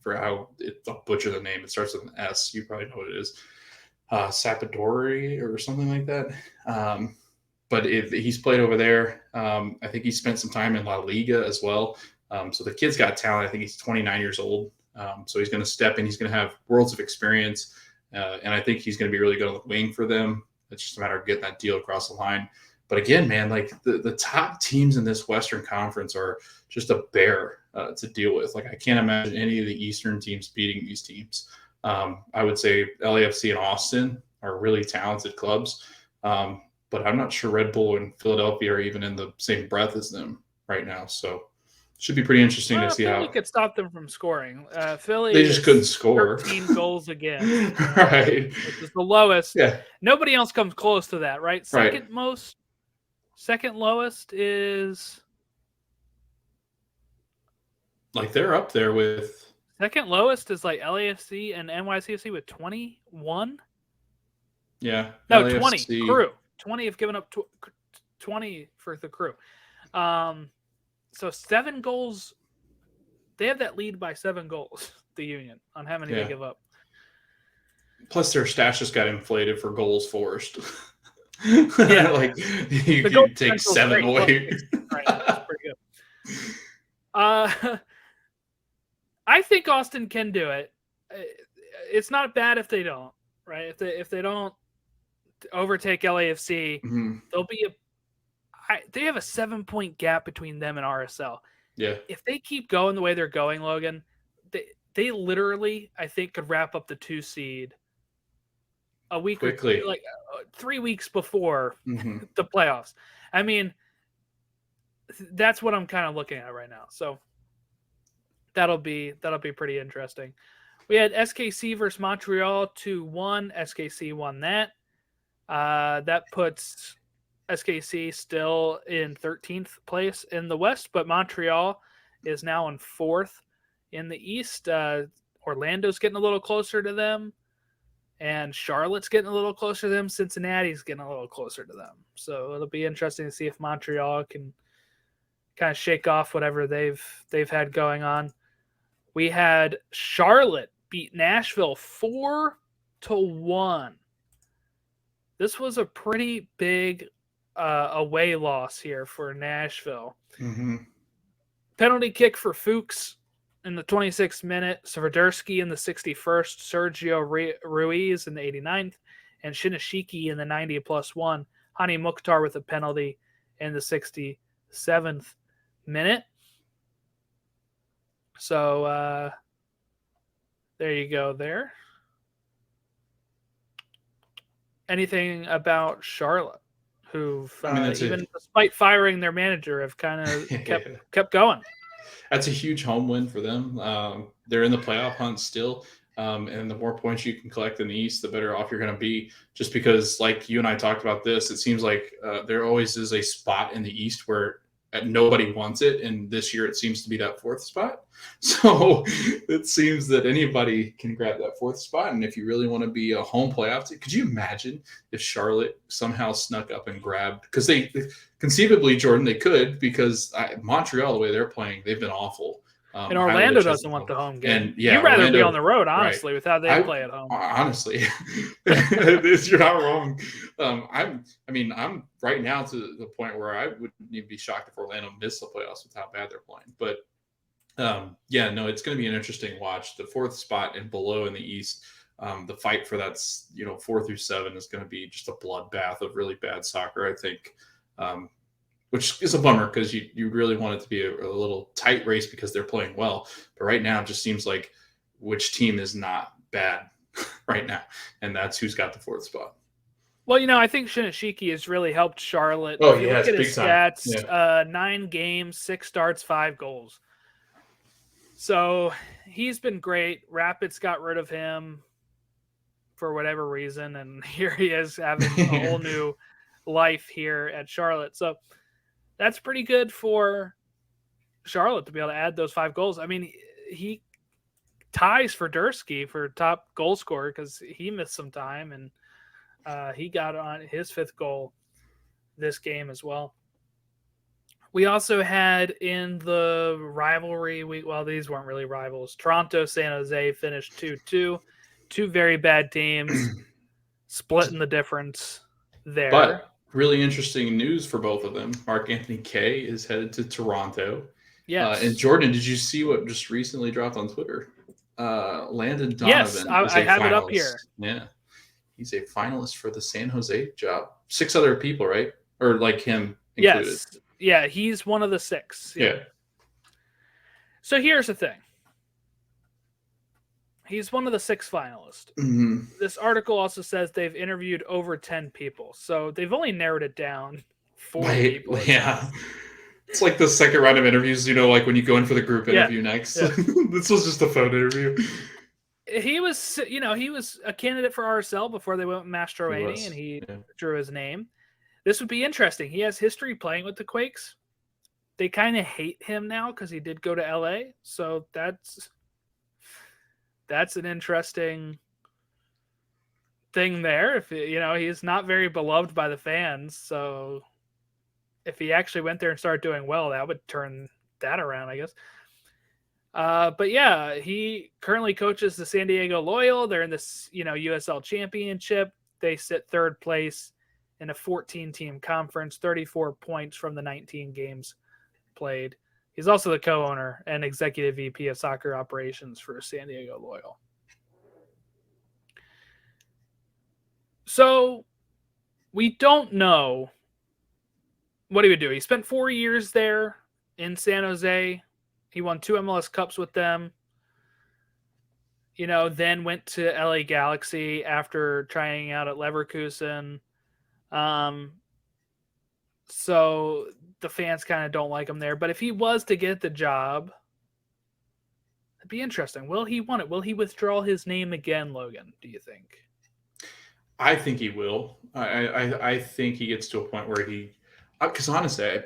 forgot how I'll butcher the name. It starts with an S. You probably know what it is. Sapadori or something like that. But he's played over there. I think he spent some time in La Liga as well. So the kid's got talent. I think he's 29 years old. So he's going to step in. He's going to have worlds of experience. And I think he's going to be really good on the wing for them. It's just a matter of getting that deal across the line. But again, man, like the top teams in this Western Conference are just a bear to deal with. Like, I can't imagine any of the Eastern teams beating these teams. I would say LAFC and Austin are really talented clubs. But I'm not sure Red Bull and Philadelphia are even in the same breath as them right now. So should be pretty interesting to see how Philly could stop them from scoring. Philly, they just couldn't score 13 goals again, right? Which is the lowest. Yeah, nobody else comes close to that, right? Right. Second lowest is Like they're up there with Second lowest is like LAFC and NYCFC with 21. yeah, No, 20. LAFC. Crew. 20 have given up 20 for the Crew. So 7 goals. They have that lead by 7 goals, the Union, on how many they give up. Plus their stats just got inflated for goals forced. Yeah. Like you could take 7 away. Right, that's pretty good. I think Austin can do it. It's not bad if they don't, right? If they don't overtake LAFC, they'll be they have a 7-point gap between them and RSL. Yeah. If they keep going the way they're going, Logan, they literally, I think, could wrap up the 2 seed a week quickly, like 3 weeks before the playoffs. I mean, that's what I'm kind of looking at right now. So that'll be pretty interesting. We had SKC versus Montreal 2-1. SKC won that. That puts SKC still in 13th place in the West, but Montreal is now in 4th in the East. Orlando's getting a little closer to them, and Charlotte's getting a little closer to them. Cincinnati's getting a little closer to them. So it'll be interesting to see if Montreal can kind of shake off whatever they've had going on. We had Charlotte beat Nashville 4-1. This was a pretty big away loss here for Nashville. Penalty kick for Fuchs in the 26th minute, Swiderski in the 61st, Sergio Ruiz in the 89th, and Shinashiki in the 90+1. Hani Mukhtar with a penalty in the 67th minute. So there you go there. Anything about Charlotte, who've even despite firing their manager, have kind of kept going? That's a huge home win for them. They're in the playoff hunt still, and the more points you can collect in the East, the better off you're going to be. Just because, like you and I talked about this, it seems like there always is a spot in the East where nobody wants it, and this year it seems to be that 4th spot. So it seems that anybody can grab that 4th spot, and if you really want to be a home playoff team, could you imagine if Charlotte somehow snuck up and grabbed? Because they conceivably, Jordan, they could, because Montreal, the way they're playing, they've been awful. And Orlando doesn't want the home game. And yeah, you'd rather Orlando, be on the road, honestly, right. with how they play at home. Honestly, you're not wrong. I'm right now to the point where I wouldn't even be shocked if Orlando missed the playoffs with how bad they're playing. But it's going to be an interesting watch. The 4th spot and below in the East, the fight for that 4 through 7 is going to be just a bloodbath of really bad soccer, I think. Which is a bummer because you really want it to be a little tight race because they're playing well. But right now, it just seems like which team is not bad right now. And that's who's got the 4th spot. Well, I think Shinashiki has really helped Charlotte. Oh, if you yeah, look at his stats, 9 games, 6 starts, 5 goals. So he's been great. Rapids got rid of him for whatever reason, and here he is having a whole new life here at Charlotte. So that's pretty good for Charlotte to be able to add those 5 goals. I mean, he ties for Dursky for top goal scorer because he missed some time, and he got on his 5th goal this game as well. We also had in the rivalry week, well, these weren't really rivals. Toronto, San Jose finished 2-2. 2 very bad teams, splitting the difference there. But really interesting news for both of them. Mark-Anthony Kaye is headed to Toronto. Yes. And Jordan, did you see what just recently dropped on Twitter? Landon Donovan. Yes, I have it up here. Yeah. He's a finalist for the San Jose job. 6 other people, right? Or like him included. Yes. Yeah, he's one of the 6. Yeah. So here's the thing. He's one of the 6 finalists. Mm-hmm. This article also says they've interviewed over 10 people. So they've only narrowed it down 4 people. Yeah. It's like the second round of interviews, like when you go in for the group interview next. Yeah. This was just a phone interview. He was, he was a candidate for RSL before they went with Mastroeni, and he drew his name. This would be interesting. He has history playing with the Quakes. they kind of hate him now because he did go to LA. So that's an interesting thing there. If he's not very beloved by the fans, so if he actually went there and started doing well, that would turn that around, I guess. But yeah, he currently coaches the San Diego Loyal. They're in this, USL Championship. They sit third place in a 14-team conference, 34 points from the 19 games played. He's also the co-owner and executive VP of soccer operations for San Diego Loyal. So we don't know what he would do. He spent 4 years there in San Jose. He won 2 MLS Cups with them. Then went to LA Galaxy after trying out at Leverkusen. So the fans kind of don't like him there. But if he was to get the job, it'd be interesting. Will he want it? Will he withdraw his name again, Logan, do you think? I think he will. I think he gets to a point where because honestly,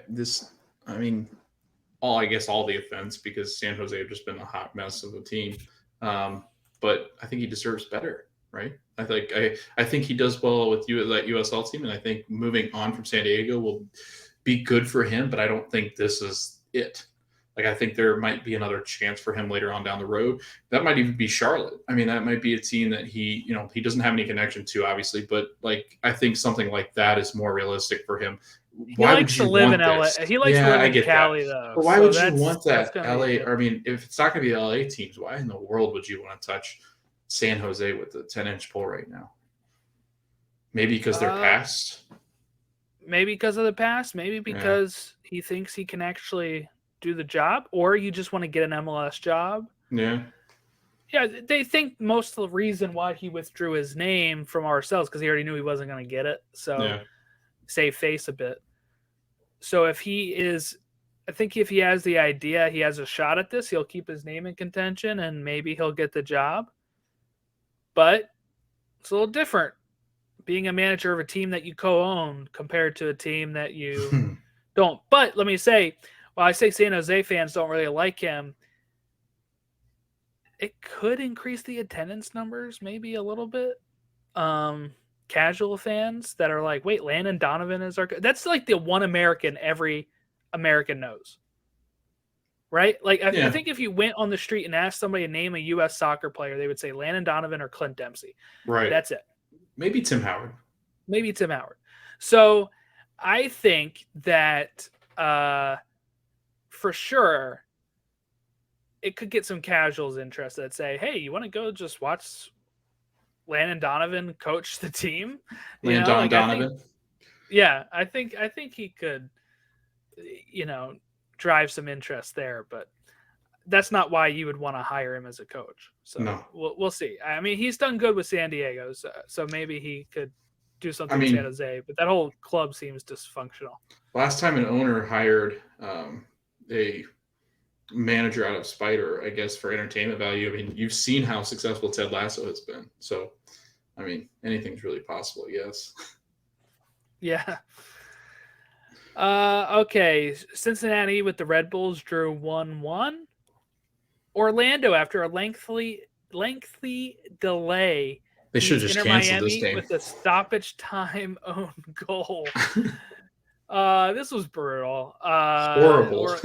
all the offense, because San Jose have just been a hot mess of a team. But I think he deserves better, right? I think he does well with that USL team, and I think moving on from San Diego will be good for him. But I don't think this is it. I think there might be another chance for him later on down the road. That might even be Charlotte. that might be a team that he doesn't have any connection to, obviously, but I think something like that is more realistic for him. Why likes to live in LA. He likes to live in Cali, though. But why would you want that LA? If it's not going to be LA teams, why in the world would you want to touch San Jose with the 10-inch pole right now? Maybe because they're past. Maybe because of the past. Maybe because he thinks he can actually do the job, or you just want to get an MLS job. Yeah. Yeah, they think most of the reason why he withdrew his name from ourselves because he already knew he wasn't going to get it. So save face a bit. So if he has the idea he has a shot at this, he'll keep his name in contention and maybe he'll get the job. But it's a little different being a manager of a team that you co-own compared to a team that you don't. But let me say, while I say San Jose fans don't really like him, it could increase the attendance numbers maybe a little bit. Casual fans that are like, wait, Landon Donovan is our... That's like the one American every American knows. Right? I think if you went on the street and asked somebody to name a U.S. soccer player, they would say Landon Donovan or Clint Dempsey. Right. That's it. Maybe Tim Howard. So I think that... for sure, it could get some casuals interested that say, hey, you want to go just watch Landon Donovan coach the team? Donovan? I think he could, drive some interest there, but that's not why you would want to hire him as a coach. So no. We'll see. He's done good with San Diego, so maybe he could do something in San Jose, but that whole club seems dysfunctional. Last time an owner hired a manager out of Spider, I guess, for entertainment value, you've seen how successful Ted Lasso has been. So, anything's really possible, yes. Yeah. Okay. Cincinnati with the Red Bulls drew 1-1. Orlando, after a lengthy delay, they should have just canceled this game with a stoppage time own goal. This was brutal. Horrible.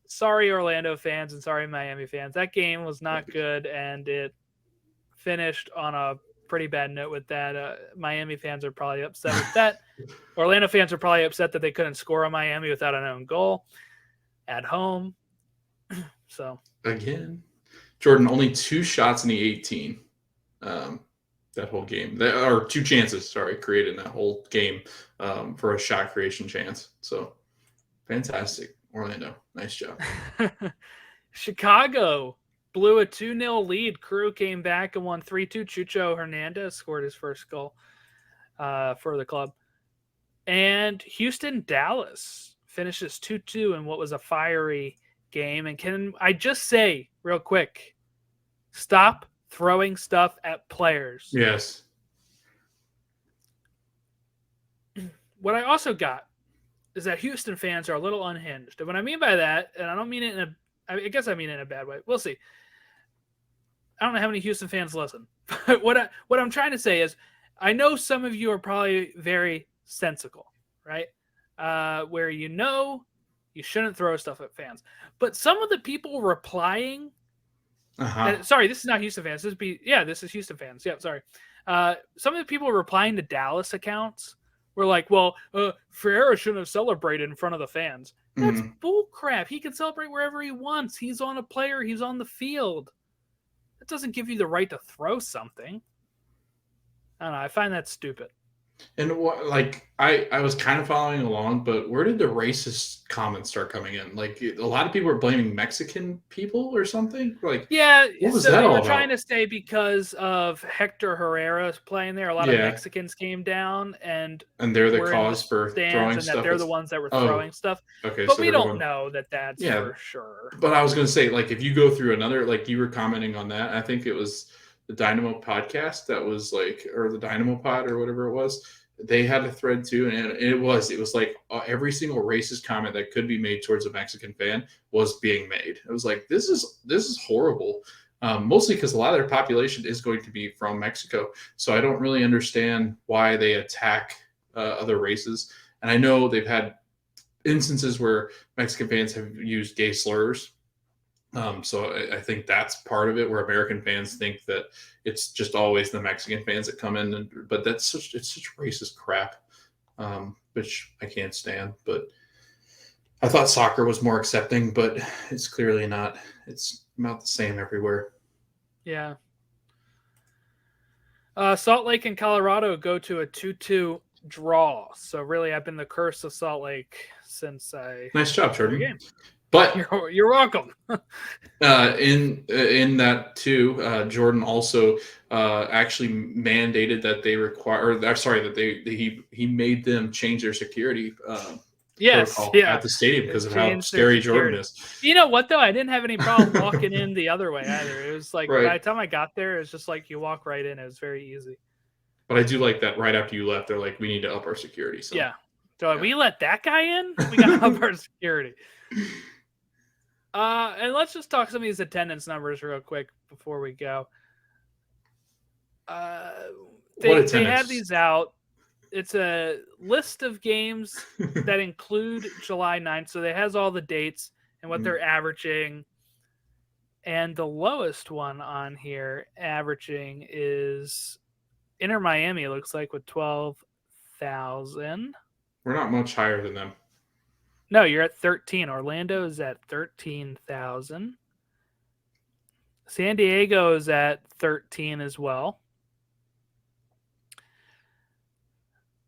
Sorry, Orlando fans, and sorry, Miami fans. That game was not good, and it finished on a pretty bad note with that. Miami fans are probably upset with that. Orlando fans are probably upset that they couldn't score on Miami without an own goal at home. So again, Jordan, only 2 shots in the 18. That whole game, or 2 chances, created in that whole game for a shot creation chance. So fantastic, Orlando. Nice job. Chicago blew a 2-0 lead. Crew came back and won 3-2. Chucho Hernandez scored his first goal for the club. And Houston Dallas finishes 2-2 in what was a fiery game. And can I just say real quick, stop throwing stuff at players. Yes. What I also got is that Houston fans are a little unhinged. And what I mean by that, and I don't mean it I guess I mean it in a bad way. We'll see. I don't know how many Houston fans listen. But what I'm trying to say is, I know some of you are probably very sensical, right? Where you shouldn't throw stuff at fans. But some of the people replying, sorry, this is not Houston fans. This is Houston fans. Yeah, sorry. Some of the people replying to Dallas accounts were like, well, Ferreira shouldn't have celebrated in front of the fans. That's bull crap. He can celebrate wherever he wants. He's on a player. He's on the field. That doesn't give you the right to throw something. I don't know. I find that stupid. And I was kind of following along, but where did the racist comments start coming in? Like, a lot of people are blaming Mexican people or something. Like, yeah, what was that all about? Trying to say because of Hector Herrera playing there, a lot of Mexicans came down and they're the cause for throwing and stuff. that they're the ones that were throwing stuff. Okay, but we don't know that that's for sure. But I was going to say, like, if you go through another, like you were commenting on that, I think it was the Dynamo podcast that was like, or the Dynamo pod or whatever it was, they had a thread too. And it was like every single racist comment that could be made towards a Mexican fan was being made. It was like, this is horrible. Mostly because a lot of their population is going to be from Mexico. So I don't really understand why they attack other races. And I know they've had instances where Mexican fans have used gay slurs. So I think that's part of it, where American fans think that it's just always the Mexican fans that come in, but it's such racist crap, which I can't stand. But I thought soccer was more accepting, but it's clearly not. It's about the same everywhere. Yeah. Salt Lake and Colorado go to a 2-2 draw. So really, I've been the curse of Salt Lake since Nice job, Jordan. But you're welcome. In that too, Jordan also actually mandated that they he made them change their security at the stadium because of how scary Jordan is. You know what though? I didn't have any problem walking in the other way either. It was like by the time I got there, it's just like you walk right in. It was very easy. But I do like that right after you left, they're like, we need to up our security. So So we let that guy in? We got to up our security. And let's just talk some of these attendance numbers real quick before we go. They have these out. It's a list of games that include July 9th. So it has all the dates and what they're averaging. And the lowest one on here averaging is Inter Miami, it looks like, with 12,000. We're not much higher than them. No, you're at 13. Orlando is at 13,000. San Diego is at 13 as well.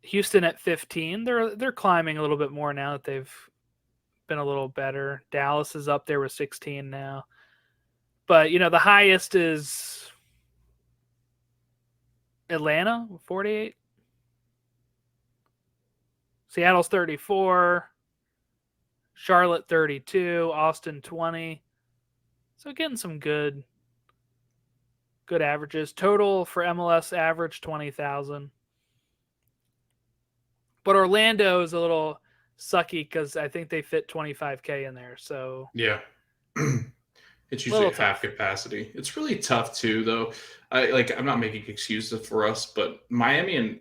Houston at 15. They're climbing a little bit more now that they've been a little better. Dallas is up there with 16 now. But, the highest is Atlanta, 48. Seattle's 34. Charlotte 32, Austin 20. So getting some good averages. Total for MLS average 20,000. But Orlando is a little sucky because I think they fit 25K in there. So yeah, it's usually half capacity. It's really tough too, though. I'm not making excuses for us, but Miami and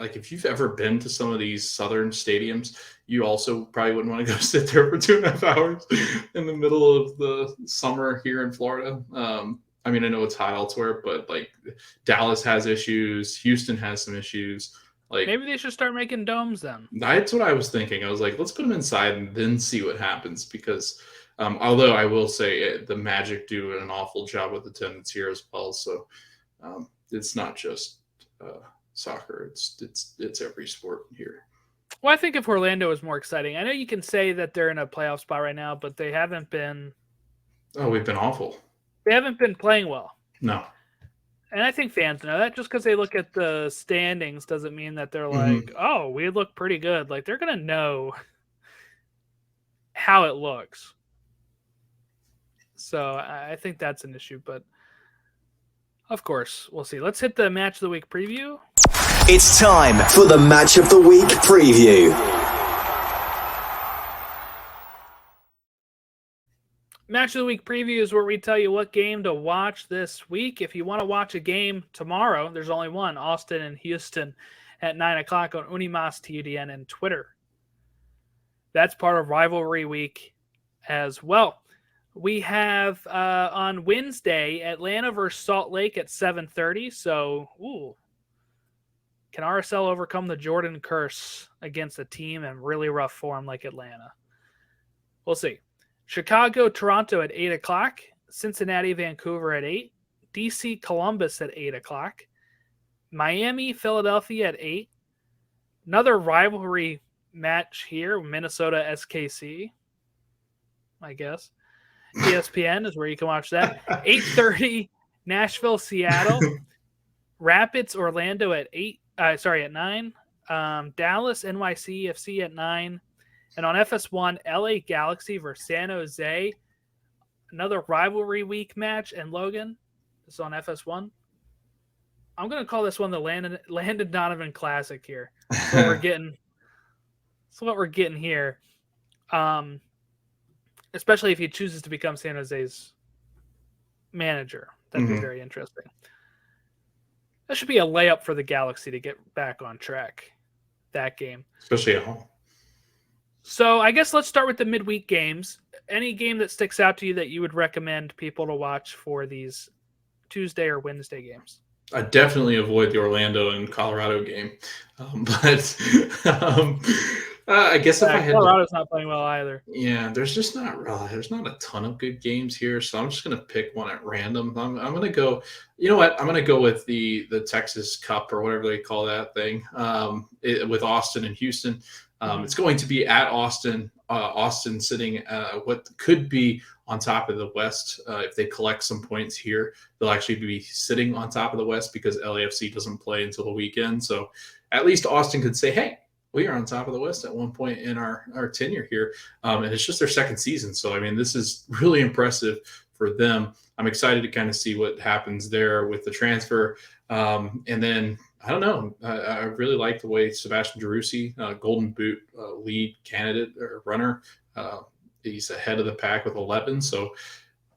if you've ever been to some of these southern stadiums, you also probably wouldn't want to go sit there for 2.5 hours in the middle of the summer here in Florida. I know it's hot elsewhere, but Dallas has issues. Houston has some issues. Maybe they should start making domes then. That's what I was thinking. I was like, let's put them inside and then see what happens. Because although I will say the Magic do an awful job with attendance here as well. So it's not just soccer. It's every sport here. Well, I think if Orlando is more exciting, I know you can say that they're in a playoff spot right now, but they haven't been. Oh, we've been awful. They haven't been playing well. No. And I think fans know that. Just because they look at the standings doesn't mean that they're like, oh, we look pretty good. They're going to know how it looks. So I think that's an issue, but of course, we'll see. Let's hit the Match of the Week preview. It's time for the Match of the Week preview. Match of the Week preview is where we tell you what game to watch this week. If you want to watch a game tomorrow, there's only one, Austin and Houston at 9 o'clock on Unimas TUDN and Twitter. That's part of Rivalry Week as well. We have on Wednesday, Atlanta versus Salt Lake at 7:30. So, can RSL overcome the Jordan curse against a team in really rough form like Atlanta? We'll see. Chicago, Toronto at 8 o'clock. Cincinnati, Vancouver at 8. DC, Columbus at 8 o'clock. Miami, Philadelphia at 8. Another rivalry match here, Minnesota, SKC, I guess. ESPN is where you can watch that. 8:30, Nashville, Seattle. Rapids, Orlando at 9. Dallas, NYCFC at 9. And on FS1, LA Galaxy versus San Jose. Another rivalry week match. And Logan, this is on FS1. I'm going to call this one the Landon Donovan Classic here. That's what we're getting. That's what we're getting here. Especially if he chooses to become San Jose's manager. That'd be very interesting. That should be a layup for the Galaxy to get back on track, that game. Especially at home. So I guess let's start with the midweek games. Any game that sticks out to you that you would recommend people to watch for these Tuesday or Wednesday games? I definitely avoid the Orlando and Colorado game. I guess if I had Colorado's not playing well either. Yeah, there's not a ton of good games here, so I'm just gonna pick one at random. I'm gonna go. You know what? I'm gonna go with the Texas Cup or whatever they call that thing. With Austin and Houston. It's going to be at Austin. Austin sitting what could be on top of the West. If they collect some points here, they'll actually be sitting on top of the West because LAFC doesn't play until the weekend. So at least Austin could say, hey, we are on top of the West at one point in our tenure here. And it's just their second season. So, I mean, this is really impressive for them. I'm excited to kind of see what happens there with the transfer. And then, I don't know. I really like the way Sebastian Giroussi, Golden Boot lead candidate or runner, he's ahead of the pack with 11. So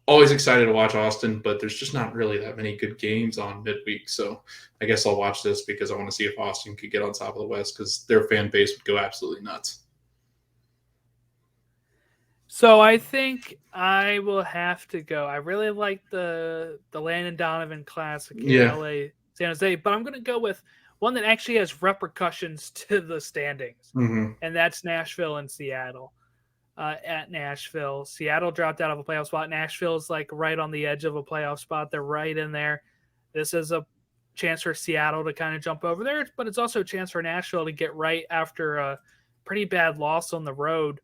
always excited to watch Austin, but there's just not really that many good games on midweek. So I guess I'll watch this because I want to see if Austin could get on top of the West because their fan base would go absolutely nuts. So I think I will have to go. I really like the Landon Donovan Classic in LA San Jose, but I'm going to go with one that actually has repercussions to the standings, and that's Nashville and Seattle. At Nashville, Seattle dropped out of a playoff spot. Nashville is like right on the edge of a playoff spot. They're right in there. This is a chance for Seattle to kind of jump over there, but it's also a chance for Nashville to get right after a pretty bad loss on the road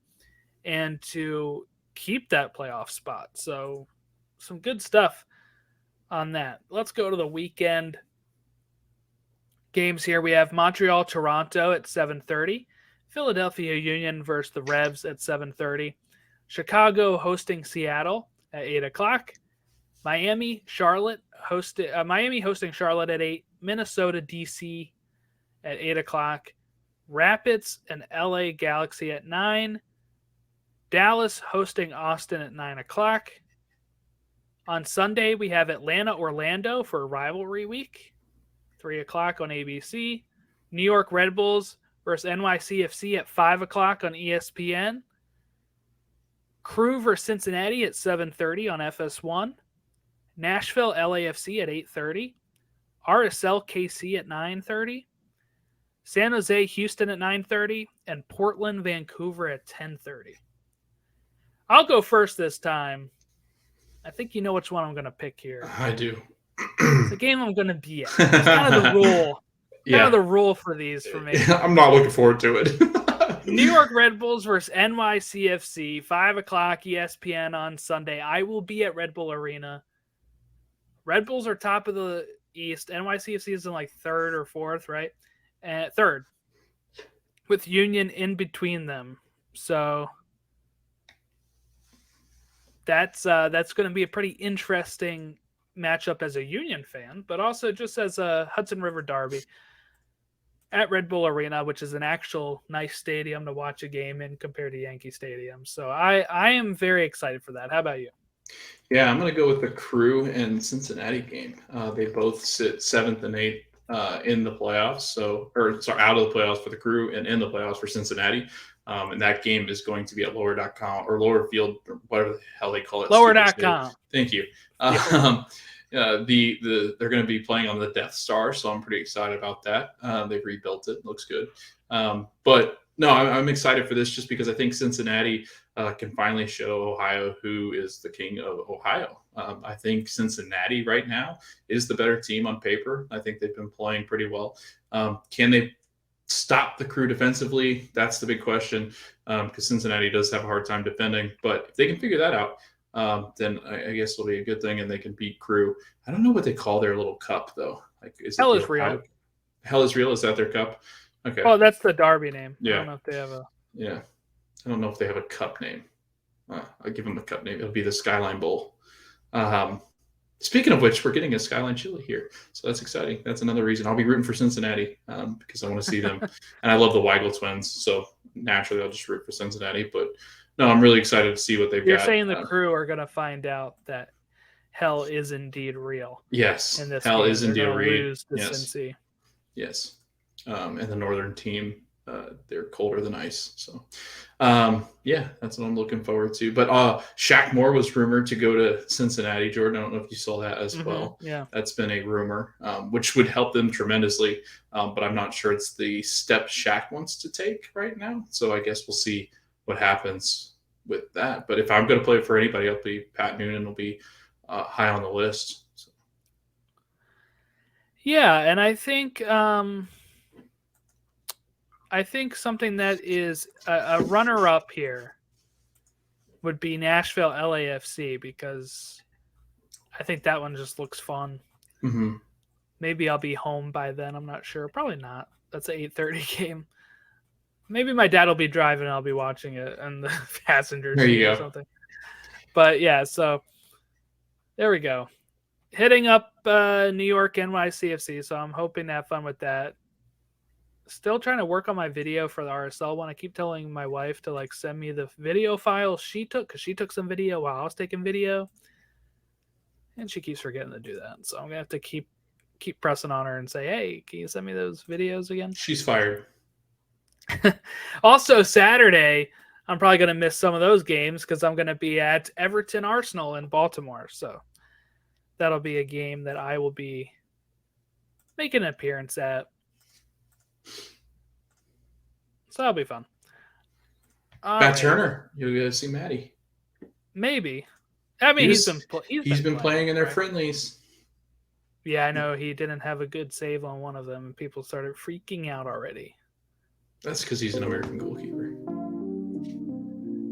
and to keep that playoff spot. So some good stuff on that. Let's go to the weekend games here. We have Montreal, Toronto at 7:30. Philadelphia Union versus the Revs at 7:30. Chicago hosting Seattle at 8 o'clock. Miami hosting Charlotte at 8. Minnesota, DC at 8 o'clock. Rapids and LA Galaxy at 9. Dallas hosting Austin at 9 o'clock. On Sunday, we have Atlanta, Orlando for rivalry week, 3 o'clock on ABC. New York Red Bulls versus NYCFC at 5 o'clock on ESPN. Crew versus Cincinnati at 7:30 on FS1. Nashville LAFC at 8:30. RSL KC at 9:30. San Jose Houston at 9:30. And Portland Vancouver at 10:30. I'll go first this time. I think you know which one I'm going to pick here. I do. It's the game I'm going to be at. It's kind of the rule. Kind of the rule for these for me. I'm not looking forward to it. New York Red Bulls versus NYCFC, 5 o'clock ESPN on Sunday. I will be at Red Bull Arena. Red Bulls are top of the East. NYCFC is in like third or fourth, right? Third, with Union in between them. So that's going to be a pretty interesting matchup as a Union fan, but also just as a Hudson River derby. at Red Bull Arena, which is an actual nice stadium to watch a game in compared to Yankee Stadium. So I am very excited for that. How about you? Yeah, I'm going to go with the Crew and Cincinnati game. They both sit 7th and 8th in the playoffs. Out of the playoffs for the Crew and in the playoffs for Cincinnati. And that game is going to be at lower.com or lower field, or whatever the hell they call it. Lower.com. Thank you. They're going to be playing on the Death Star, so I'm pretty excited about that. They've rebuilt it. Looks good. But no, I'm excited for this just because I think Cincinnati can finally show Ohio who is the king of Ohio. I think Cincinnati right now is the better team on paper. I think they've been playing pretty well. Can they stop the Crew defensively? That's the big question, because Cincinnati does have a hard time defending. But if they can figure that out, then I guess it'll be a good thing, and they can beat Crew. I don't know what they call their little cup, though. Like, Hell is Real. Hell is Real? Is that their cup? Okay. Oh, that's the Derby name. Yeah. I don't know if they have a... Yeah. I don't know if they have a cup name. I'll give them a cup name. It'll be the Skyline Bowl. Speaking of which, we're getting a Skyline Chili here, so that's exciting. That's another reason I'll be rooting for Cincinnati, because I want to see them, and I love the Weigel twins, so naturally I'll just root for Cincinnati. But no, I'm really excited to see what they've got. You're saying the Crew are going to find out that hell is indeed real. Yes, in this hell game. is indeed real. Lose to Cincy. Yes, and the Northern team, they're colder than ice. So, yeah, that's what I'm looking forward to. But Shaq Moore was rumored to go to Cincinnati. Jordan, I don't know if you saw that as well. Yeah, that's been a rumor, which would help them tremendously. But I'm not sure it's the step Shaq wants to take right now. So I guess we'll see what happens with that. But if I'm going to play for anybody, I'll be Pat Noonan. Will be high on the list. So. Yeah, and I think something that is a runner-up here would be Nashville LAFC, because I think that one just looks fun. Mm-hmm. Maybe I'll be home by then. I'm not sure. Probably not. That's an 8:30 game. Maybe my dad will be driving and I'll be watching it in the passenger seat or something. But yeah, so there we go. Hitting up New York NYCFC, so I'm hoping to have fun with that. Still trying to work on my video for the RSL one. I keep telling my wife to send me the video file she took, because she took some video while I was taking video, and she keeps forgetting to do that. So I'm gonna have to keep pressing on her and say, "Hey, can you send me those videos again?" She's fired. Also, Saturday, I'm probably gonna miss some of those games because I'm gonna be at Everton Arsenal in Baltimore. So that'll be a game that I will be making an appearance at. So that'll be fun. Matt Turner, you'll get to see Matty. Maybe. I mean, he's been playing in their friendlies. Yeah, I know he didn't have a good save on one of them, and people started freaking out already. That's because he's an American goalkeeper.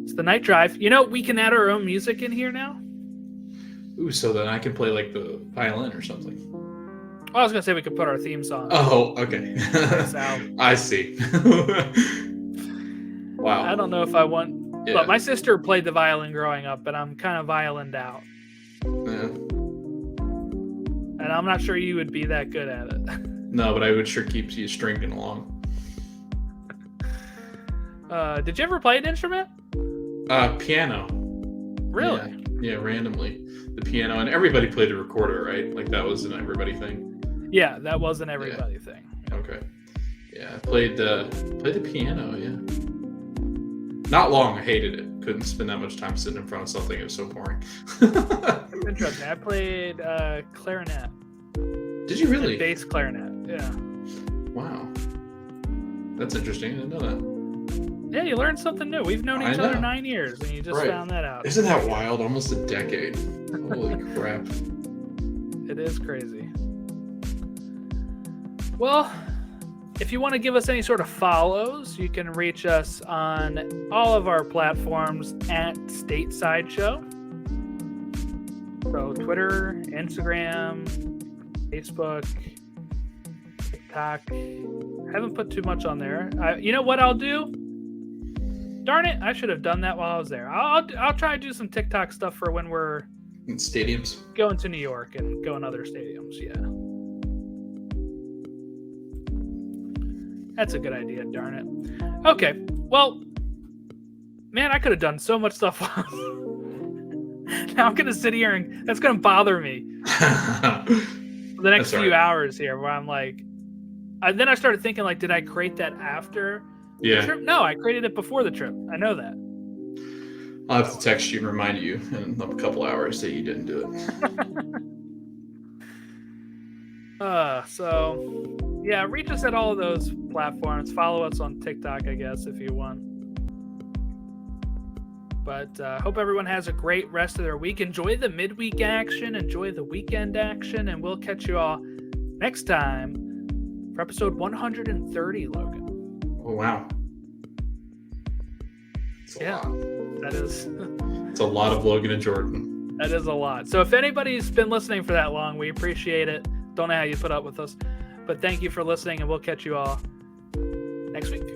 It's the night drive. We can add our own music in here now. Ooh, so then I can play the violin or something. Well, I was gonna say we could put our theme song. Oh, okay. I see. Wow. I don't know if I want. Yeah. But my sister played the violin growing up, but I'm kind of violined out. Yeah. And I'm not sure you would be that good at it. No, but I would sure keep you stringing along. Did you ever play an instrument? Piano. Really? Yeah, randomly. The piano, and everybody played the recorder, right? That was an everybody thing. Yeah, that was an everybody thing. Okay. Yeah, I played the piano, yeah. Not long. I hated it. Couldn't spend that much time sitting in front of something. It was so boring. Interesting. I played clarinet. Did you really? Bass clarinet, yeah. Wow. That's interesting. I didn't know that. Yeah, you learned something new. We've known each other 9 years, and you just found that out. Isn't that wild? Almost a decade. Holy crap. It is crazy. Well, if you want to give us any sort of follows, you can reach us on all of our platforms at Stateside Show. So Twitter, Instagram, Facebook, TikTok. I haven't put too much on there. You know what I'll do? Darn it, I should have done that while I was there. I'll try to do some TikTok stuff for when we're in stadiums. Going to New York and going other stadiums, yeah. That's a good idea, darn it. Okay, well, man, I could have done so much stuff. Now I'm going to sit here and that's going to bother me for the next few hours here where I'm like, then I started thinking, like, did I create that after the trip? No, I created it before the trip. I know that. I'll have to text you and remind you in a couple hours that you didn't do it. So, yeah, reach us at all of those platforms. Follow us on TikTok, I guess, if you want. But hope everyone has a great rest of their week. Enjoy the midweek action. Enjoy the weekend action. And we'll catch you all next time for episode 130, Logan. Oh, wow. That's a lot. That is. It's a lot of Logan and Jordan. That is a lot. So if anybody's been listening for that long, we appreciate it. Don't know how you put up with us. But thank you for listening, and we'll catch you all next week.